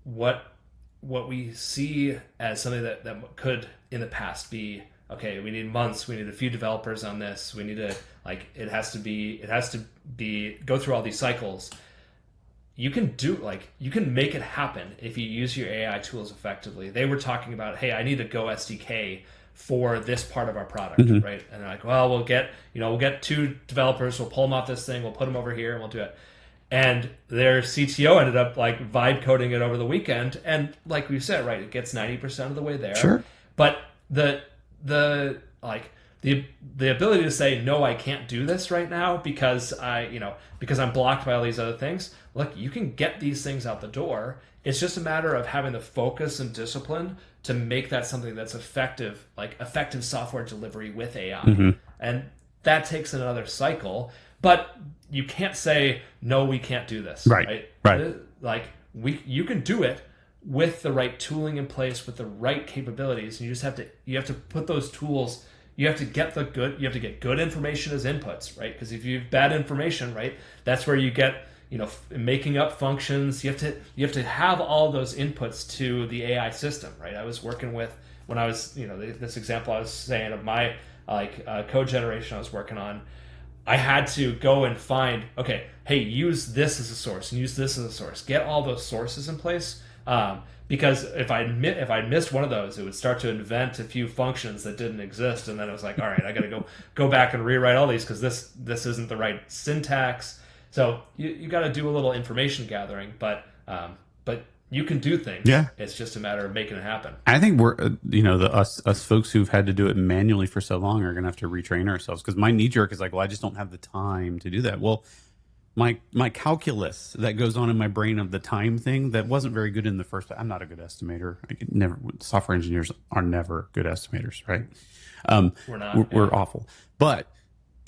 what we see as something that could in the past be okay. We need months. We need a few developers on this. We need to it has to be go through all these cycles. You can make it happen if you use your AI tools effectively. They were talking about, hey, I need a Go SDK for this part of our product, right? And they're like, well, we'll get two developers, we'll pull them off this thing, we'll put them over here, and we'll do it. And their CTO ended up vibe coding it over the weekend, and like we said, right, it gets 90% of the way there. Sure. But the ability to say no, I can't do this right now because I'm blocked by all these other things. Look, you can get these things out the door. It's just a matter of having the focus and discipline to make that something that's effective, like effective software delivery with AI. And that takes another cycle. But you can't say no, we can't do this. Right. You can do it with the right tooling in place, with the right capabilities, and you have to put those tools. You have to get good information as inputs, right? Because if you have bad information, right, that's where you get making up functions. You have to have all those inputs to the AI system, right? I was working with when I was this example I was saying of my code generation I was working on. I had to go and find, okay, hey, use this as a source and use this as a source. Get all those sources in place. Because if I missed one of those, it would start to invent a few functions that didn't exist, and then it was like, all right, I got to go back and rewrite all these because this isn't the right syntax. So you got to do a little information gathering, but you can do things. Yeah, it's just a matter of making it happen. I think we're us folks who've had to do it manually for so long are going to have to retrain ourselves, because my knee jerk is like, well, I just don't have the time to do that. Well, my calculus that goes on in my brain of the time thing that wasn't very good in the first. I'm not a good estimator. Software engineers are never good estimators, right? We're not. We're awful. But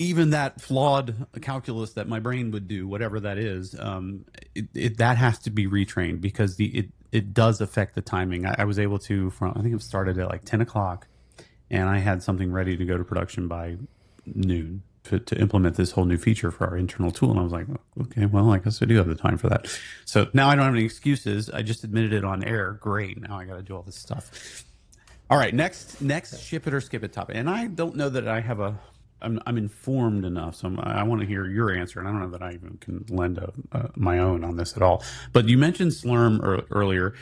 even that flawed calculus that my brain would do, whatever that is, that has to be retrained, because it does affect the timing. I was able to I think it started at like 10 o'clock, and I had something ready to go to production by noon. To implement this whole new feature for our internal tool. And I was like, okay, well, I guess I do have the time for that. So now I don't have any excuses. I just admitted it on air. Great. Now I got to do all this stuff. All right. Next ship it or skip it topic. And I don't know that I have I'm informed enough. So I want to hear your answer. And I don't know that I even can lend my own on this at all. But you mentioned Slurm earlier.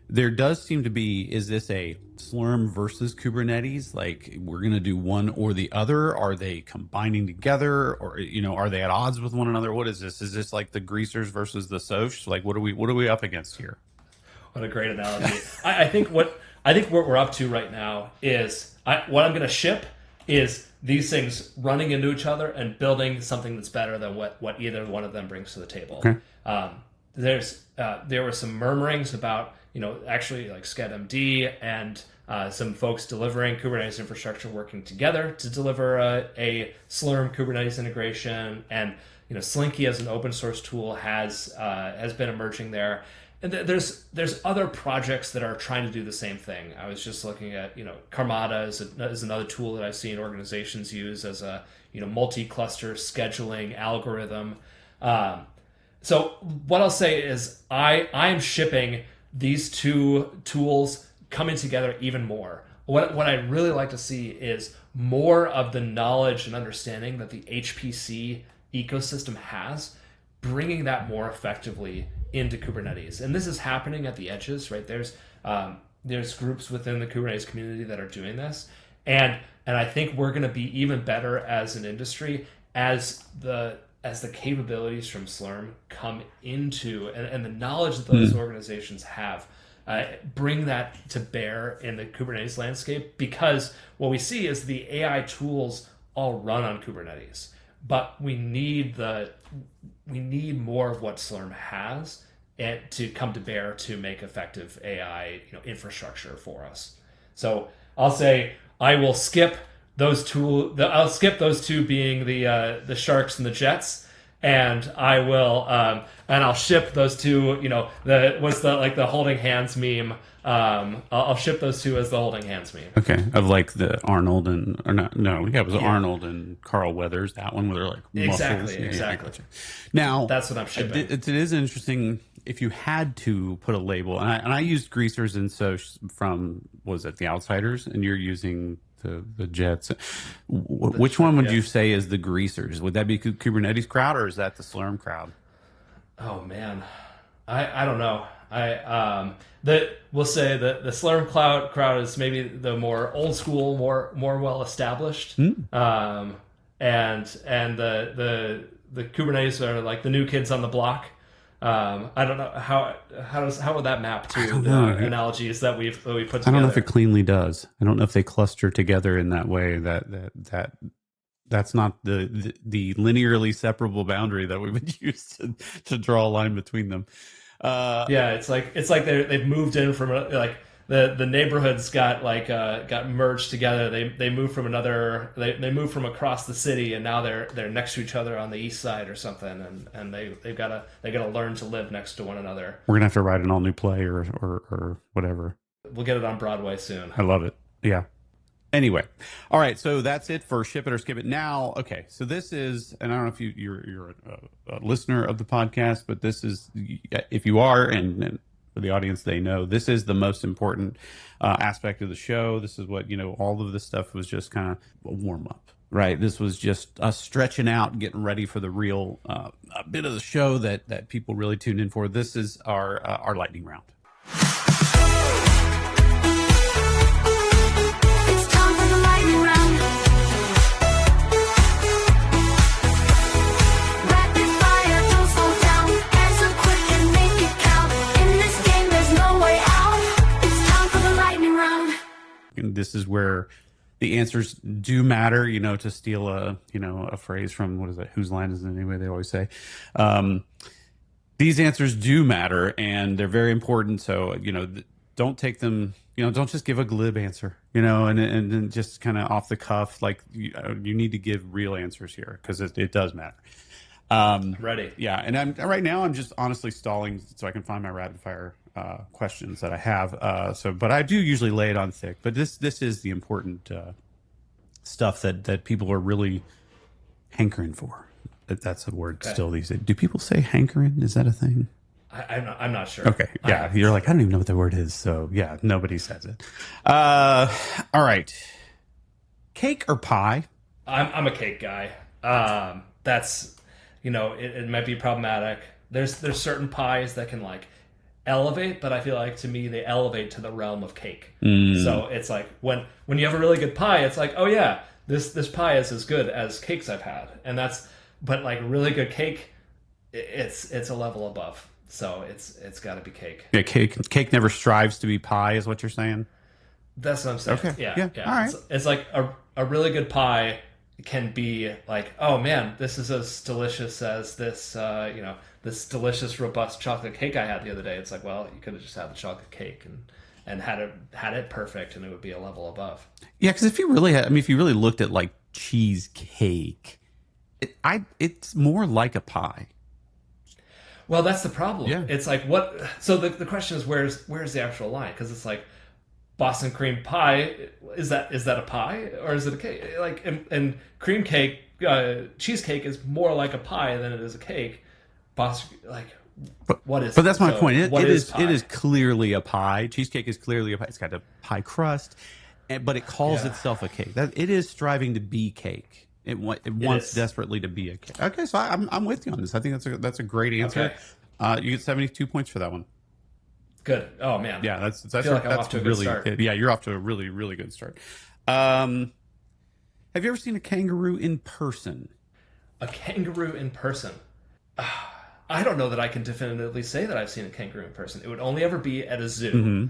There does seem to be, is this a Slurm versus Kubernetes? Like, we're going to do one or the other? Are they combining together, or are they at odds with one another? What is this? Is this like the greasers versus the Soch? Like, what are we up against here? What a great analogy. I think what we're up to right now is what I'm going to ship is these things running into each other and building something that's better than what either one of them brings to the table. Okay. There were some murmurings about actually like SCEDMD and some folks delivering Kubernetes infrastructure working together to deliver a Slurm Kubernetes integration, and Slinky as an open source tool has been emerging there. And there's other projects that are trying to do the same thing. I was just looking at Karmada is another tool that I've seen organizations use as a multi-cluster scheduling algorithm. So what I'll say is I am shipping these two tools coming together even more. What I'd really like to see is more of the knowledge and understanding that the HPC ecosystem has, bringing that more effectively into Kubernetes. And this is happening at the edges, right? There's groups within the Kubernetes community that are doing this. And I think we're going to be even better as an industry as the capabilities from Slurm come into, and the knowledge that those organizations have, bring that to bear in the Kubernetes landscape. Because what we see is the AI tools all run on Kubernetes, but we need more of what Slurm has to come to bear to make effective AI infrastructure for us. So I'll say I will skip those two. I'll skip those two being the sharks and the jets, and I will and I'll ship those two. You know, the what's the like the holding hands meme. I'll ship those two as the holding hands meme. Okay, of like the Arnold and or not? No, yeah, it was Arnold and Carl Weathers. That one where they're like muscles. Exactly. Gotcha. Now That's what I'm shipping. it is interesting if you had to put a label, and I used greasers and so from was it The Outsiders, and you're using the Jets. Which one would you say is the greasers? Would that be Kubernetes crowd or is that the Slurm crowd? Oh man, I don't know. We'll say that the Slurm crowd is maybe the more old school, more well established, and the Kubernetes are like the new kids on the block. I don't know how would that map to the analogies that we put together. I don't know if it cleanly does. I don't know if they cluster together in that way. That's not the linearly separable boundary that we would use to draw a line between them. It's like they've moved in from like the neighborhoods got merged together. They moved from they moved from across the city, and now they're next to each other on the east side or something, and they've got to learn to live next to one another. We're gonna have to write an all new play or whatever. We'll get it on Broadway soon. I love it. Yeah. Anyway, all right. So that's it for Ship It or Skip It. Now, okay. So this is, and I don't know if you're a listener of the podcast, but this is, if you are, and for the audience, they know this is the most important aspect of the show. This is what, all of this stuff was just kind of a warm up, right? This was just us stretching out and getting ready for the real bit of the show that people really tuned in for. This is our lightning round. This is where the answers do matter, to steal a phrase from, what is it? Whose line is it anyway? They always say, these answers do matter and they're very important. So, don't take them, don't just give a glib answer, and just kind of off the cuff. Like you need to give real answers here because it does matter. Ready. Yeah. And right now I'm just honestly stalling so I can find my rapid fire questions that I have. But I do usually lay it on thick. But this is the important stuff that people are really hankering for. That's a word still these days. Do people say hankering? Is that a thing? I'm not sure. Okay. Yeah. You're like, I don't even know what the word is. So yeah, nobody says it. All right. Cake or pie? I'm a cake guy. That's, it might be problematic. There's certain pies that can like elevate, but I feel like to me they elevate to the realm of cake. So it's like when you have a really good pie, it's like, oh yeah, this pie is as good as cakes I've had, but like really good cake, it's a level above. So it's got to be cake. Yeah, cake never strives to be pie, is what you're saying. That's what I'm saying. Okay. Yeah. All right. It's like a really good pie can be like, oh man, this is as delicious as this this delicious robust chocolate cake I had the other day. It's like, well, you could have just had the chocolate cake and had it perfect, and it would be a level above. Yeah, because if you really looked at like cheesecake, it's more like a pie. Well, that's the problem. Yeah. It's like what? So the question is, where's the actual line? Because it's like Boston cream pie, is that a pie or is it a cake? Like and cream cake, cheesecake is more like a pie than it is a cake. Boston, like, what is? But that's my point. It is clearly a pie. Cheesecake is clearly a pie. It's got a pie crust, but it calls itself a cake. It is striving to be cake. It wants desperately to be a cake. Okay, so I'm with you on this. I think that's a great answer. Okay. You get 72 points for that one. Good. Oh man. Yeah, that's I feel like I'm off to a really good start. Yeah, you're off to a really, really good start. Have you ever seen a kangaroo in person? A kangaroo in person? I don't know that I can definitively say that I've seen a kangaroo in person. It would only ever be at a zoo. Mm-hmm.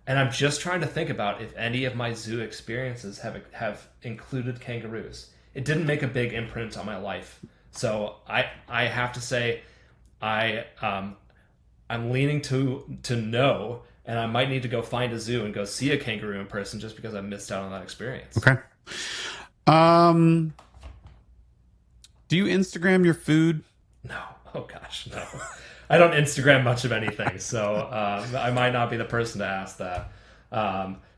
And I'm just trying to think about if any of my zoo experiences have included kangaroos. It didn't make a big imprint on my life. So I have to say I'm leaning to no, and I might need to go find a zoo and go see a kangaroo in person just because I missed out on that experience. Okay. Um, do you Instagram your food? No. Oh gosh, no. I don't Instagram much of anything, so I might not be the person to ask that.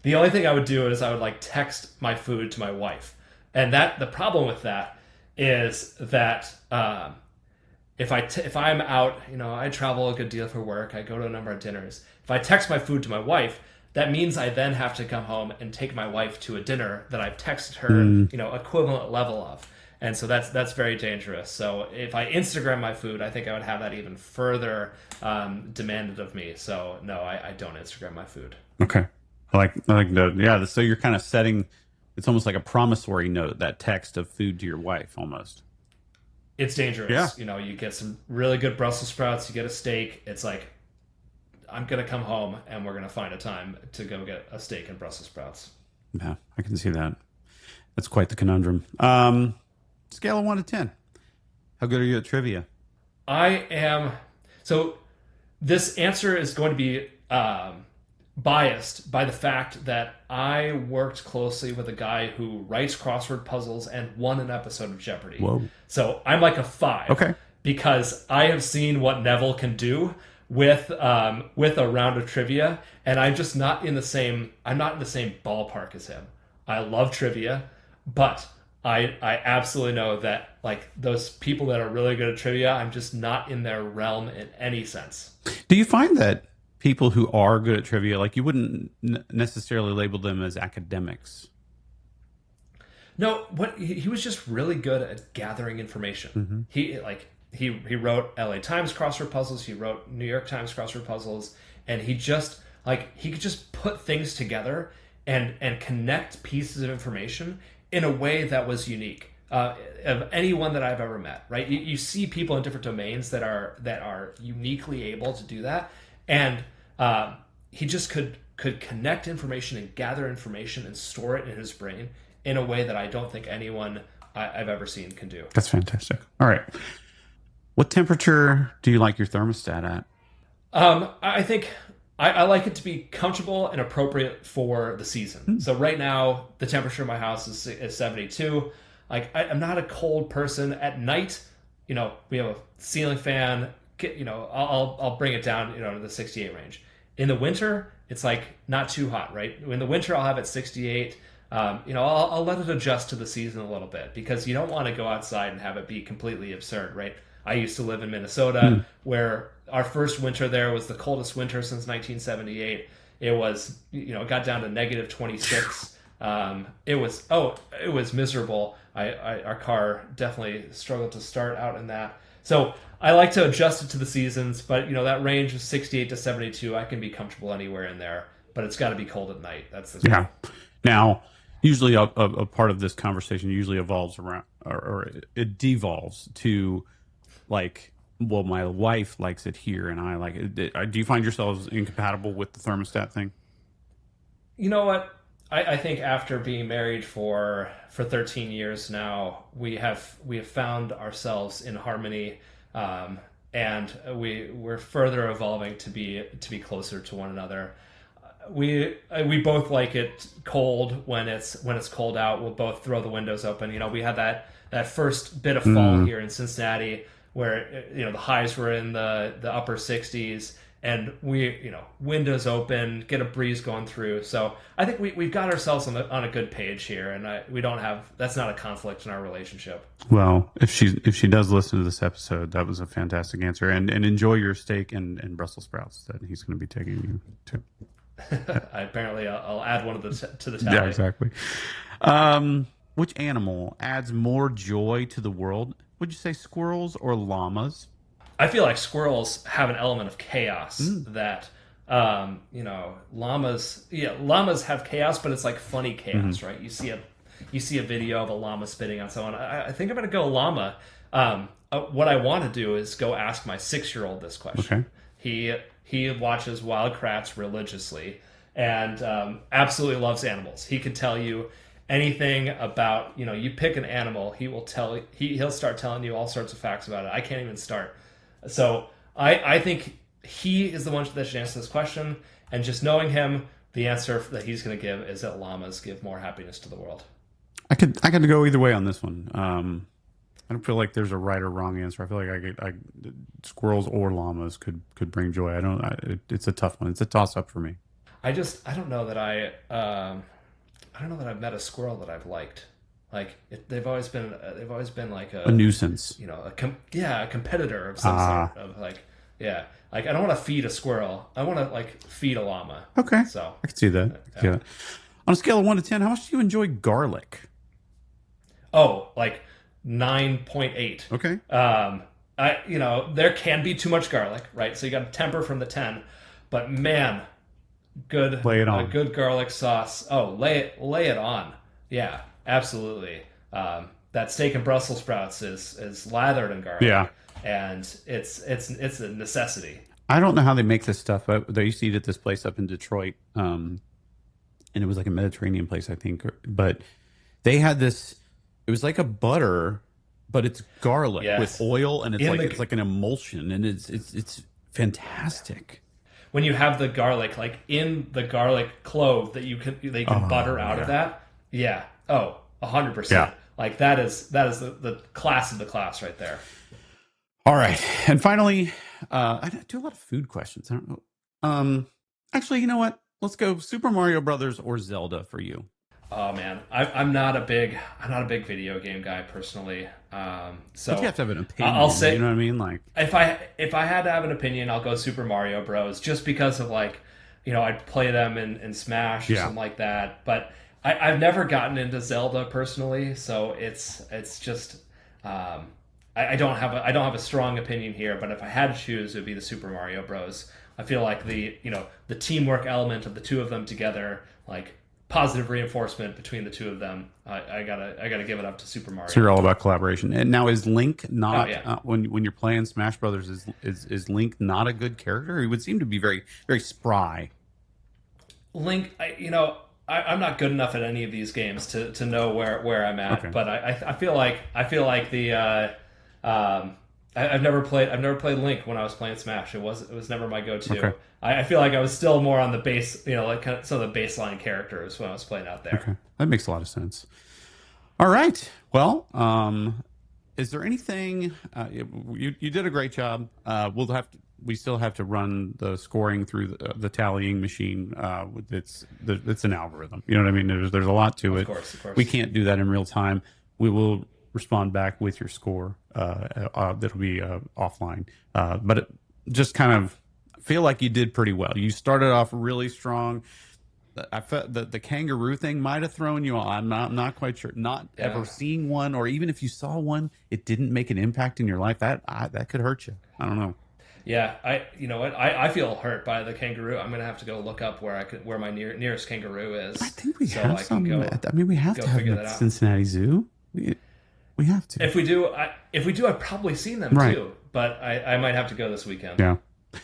The only thing I would do is I would like text my food to my wife, and the problem with that is that if I'm out, I travel a good deal for work. I go to a number of dinners. If I text my food to my wife, that means I then have to come home and take my wife to a dinner that I've texted her, equivalent level of. And so that's very dangerous. So if I Instagram my food, I think I would have that even further demanded of me. So no, I don't Instagram my food. Okay. I like the, yeah. So you're kind of setting, it's almost like a promissory note, that text of food to your wife almost. It's dangerous. Yeah. You get some really good Brussels sprouts, you get a steak. It's like, I'm going to come home and we're going to find a time to go get a steak and Brussels sprouts. Yeah, I can see that. That's quite the conundrum. Scale of 1 to 10. How good are you at trivia? I am. So this answer is going to be biased by the fact that I worked closely with a guy who writes crossword puzzles and won an episode of Jeopardy. Whoa. So I'm like a 5. Okay. Because I have seen what Neville can do with a round of trivia, and I'm just not in the same. I'm not in the same ballpark as him. I love trivia, but I absolutely know that like those people that are really good at trivia, I'm just not in their realm in any sense. Do you find that people who are good at trivia, like you wouldn't necessarily label them as academics? No, he was just really good at gathering information. He wrote LA Times crossword puzzles, he wrote New York Times crossword puzzles, and he could just put things together and connect pieces of information in a way that was unique of anyone that I've ever met. Right? You see people in different domains that are uniquely able to do that, and he just could connect information and gather information and store it in his brain in a way that I don't think anyone I've ever seen can do. That's fantastic. All right. What temperature do you like your thermostat at? I think I like it to be comfortable and appropriate for the season. So right now, the temperature in my house is 72. Like I'm not a cold person. At night, we have a ceiling fan. I'll bring it down, to the 68 range. In the winter, it's like not too hot, right? In the winter, I'll have it 68. I'll let it adjust to the season a little bit because you don't want to go outside and have it be completely absurd, right? I used to live in Minnesota where our first winter there was the coldest winter since 1978. It was, it got down to negative 26. It was miserable. Our car definitely struggled to start out in that. So I like to adjust it to the seasons, but that range of 68 to 72, I can be comfortable anywhere in there, but it's got to be cold at night. That's the Yeah. Now, usually a part of this conversation usually evolves around, or it devolves to like, well, my wife likes it here and I like it. Do you find yourselves incompatible with the thermostat thing? You know what? I think after being married for 13 years now, we have found ourselves in harmony, and we're further evolving to be closer to one another. We both like it cold when it's cold out. We'll both throw the windows open. We had that first bit of fall here in Cincinnati where the highs were in the upper 60s, and we windows open, get a breeze going through. So I think we've got ourselves on a good page here, and we don't have, that's not a conflict in our relationship. Well, if she does listen to this episode, that was a fantastic answer, and enjoy your steak and Brussels sprouts that he's going to be taking you to. Apparently, I'll add one of the to the tally. Yeah, exactly. Which animal adds more joy to the world? Would you say squirrels or llamas? I feel like squirrels have an element of chaos that, llamas have chaos, but it's like funny chaos, right? You see a video of a llama spitting on someone. I think I'm going to go llama. What I want to do is go ask my 6-year-old this question. Okay. He watches Wild Kratts religiously and absolutely loves animals. He could tell you anything about, you pick an animal, he'll start telling you all sorts of facts about it. I can't even start. So I think he is the one that should answer this question. And just knowing him, the answer that he's going to give is that llamas give more happiness to the world. I could go either way on this one. I don't feel like there's a right or wrong answer. I feel like squirrels or llamas could bring joy. It's a tough one. It's a toss up for me. I don't know that I don't know that I've met a squirrel that I've liked. Like they've always been like A nuisance. a competitor of some Ah, sort of like yeah. Like I don't want to feed a squirrel. I want to like feed a llama. okay. So I can see that. I can see yeah. that. On a scale of 1 to 10, how much do you enjoy garlic? Oh, like 9.8. Okay. There can be too much garlic, right? So you got to temper from the 10. But man, good Lay it a on. good garlic sauce. Oh, lay it on. Yeah, absolutely. That steak and Brussels sprouts is lathered in Yeah. garlic, and it's a necessity. I don't know how they make this stuff. They used to eat at this place up in Detroit, and it was like a Mediterranean place, I think. But they had this. It was like a butter, but it's garlic with Yes, oil, and in it's the like an emulsion, and it's fantastic. when you have the garlic, like in the garlic clove they can butter Oh out of yeah, that. Yeah. Oh, 100%. yeah. Like that is the class of the class right there. All right, and finally, I do a lot of food questions. I don't know. Actually, you know what? Let's go Super Mario Brothers or Zelda for you. Oh man, I'm not a big video game guy personally. But you So have to have an I'll opinion. You say know what I mean? Like, if I had to have an opinion, I'll go Super Mario Bros. Just because of like, I'd play them in Smash or yeah. something like that. But I've never gotten into Zelda personally, so it's just I don't have a strong opinion here. But if I had to choose, it would be the Super Mario Bros. I feel like the teamwork element of the two of them together, like positive reinforcement between the two of them. I gotta give it up to Super So Mario. you're all about collaboration. And now is Link Oh not yeah. when you're playing Smash Brothers is Link not a good character? He would seem to be very very spry. Link, I'm not good enough at any of these games to know where I'm at, Okay. but I feel like I've never played Link when I was playing Smash. It was never my Okay. go-to. I feel like I was still more on the base, like kind of some of the baseline characters when I was playing out there. Okay. That makes a lot of sense. All right. Well, is there anything you did a great job. We still have to run the scoring through the tallying machine. It's an algorithm. You know what I mean? There's a lot to Of it. course, of We course. can't do that in real time. We will respond back with your score. That'll be offline. But just kind of feel like you did pretty well. You started off really strong. I felt that the kangaroo thing might have thrown you on. I'm not quite sure. Not ever Yeah. seeing one, or even if you saw one, it didn't make an impact in your life. That could hurt you. I don't know. Yeah, you know what? I feel hurt by the kangaroo. I'm gonna have to go look up where my nearest kangaroo I is, think we so have I can some. I mean, we have go to have them figure at that the out. Cincinnati Zoo. We have to. If we do, I've probably seen them Right. too. But I might have to go this weekend. Yeah. I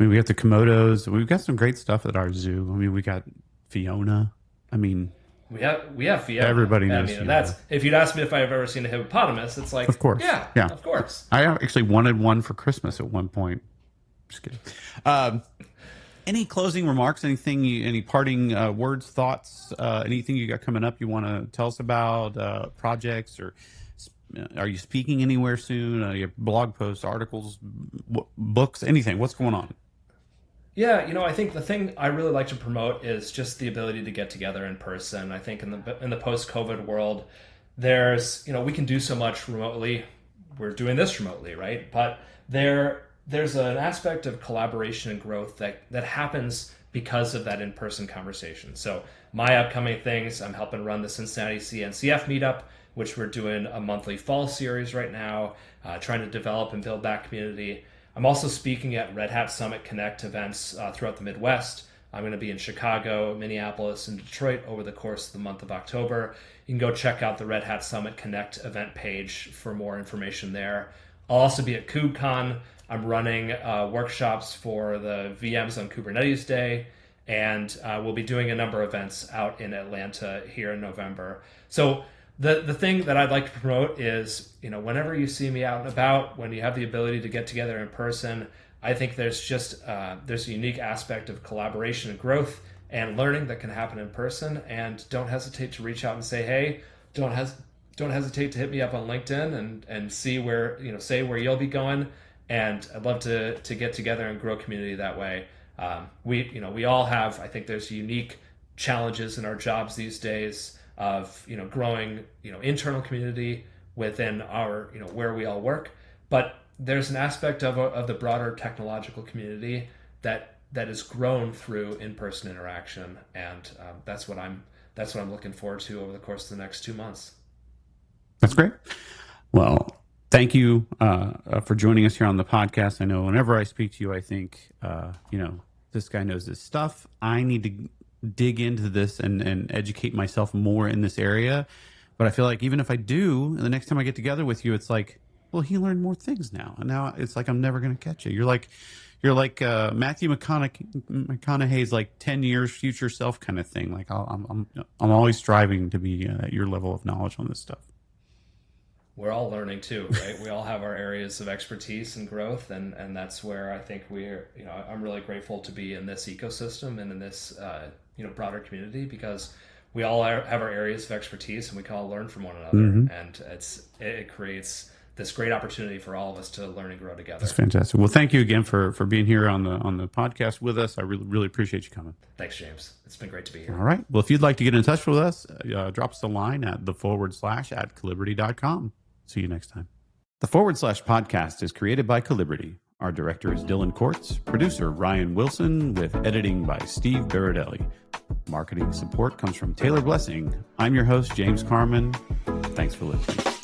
mean, we have the Komodos. We've got some great stuff at our zoo. I mean, we got Fiona. I mean, We have Fiona. everybody I knows mean, Fiona. if you'd asked me if I've ever seen a hippopotamus, it's like, Of course. yeah, Yeah. of course. I actually wanted one for Christmas at one point. Just kidding. Um, any closing remarks? Any parting words, thoughts? Anything you got coming up you want to tell us about? Projects or are you speaking anywhere soon? You have blog posts, articles, books, anything? What's going on? Yeah, I think the thing I really like to promote is just the ability to get together in person. I think in the post-COVID world, we can do so much remotely. We're doing this remotely, right? But there's an aspect of collaboration and growth that happens because of that in-person conversation. So my upcoming things, I'm helping run the Cincinnati CNCF meetup, which we're doing a monthly fall series right now, trying to develop and build that community. I'm also speaking at Red Hat Summit Connect events throughout the Midwest. I'm going to be in Chicago, Minneapolis, and Detroit over the course of the month of October. You can go check out the Red Hat Summit Connect event page for more information there. I'll also be at KubeCon. I'm running workshops for the VMs on Kubernetes Day, and we'll be doing a number of events out in Atlanta here in November. So the thing that I'd like to promote is, whenever you see me out and about, when you have the ability to get together in person, I think there's a unique aspect of collaboration and growth and learning that can happen in person. And don't hesitate to reach out and say, hey, don't hesitate to hit me up on LinkedIn and see where, say where you'll be going. And I'd love to get together and grow community that way. We all have, I think there's unique challenges in our jobs these days of, growing, internal community within our, where we all work. But there's an aspect of the broader technological community that is grown through in-person interaction. And that's what I'm looking forward to over the course of the next 2 months. That's great. Well, thank you for joining us here on the podcast. I know whenever I speak to you, I think, this guy knows his stuff. I need to dig into this and educate myself more in this area. But I feel like even if I do, the next time I get together with you, it's like, well, he learned more things now. And now it's like, I'm never going to catch it. You're like Matthew McConaughey's like 10 years future self kind of thing. Like I'm always striving to be at your level of knowledge on this stuff. We're all learning too, right? We all have our areas of expertise and growth, and that's where I think I'm really grateful to be in this ecosystem and in this broader community, because we all have our areas of expertise and we can all learn from one another, and it creates this great opportunity for all of us to learn and grow together. That's fantastic. Well, thank you again for being here on the podcast with us. I really appreciate you coming. Thanks, James. It's been great to be here. All right. Well, if you'd like to get in touch with us, drop us a line at @calibrity.com. See you next time. The / podcast is created by Calibrity. Our director is Dylan Courts, producer Ryan Wilson, with editing by Steve Baradelli. Marketing support comes from Taylor Blessing. I'm your host, James Carman. Thanks for listening.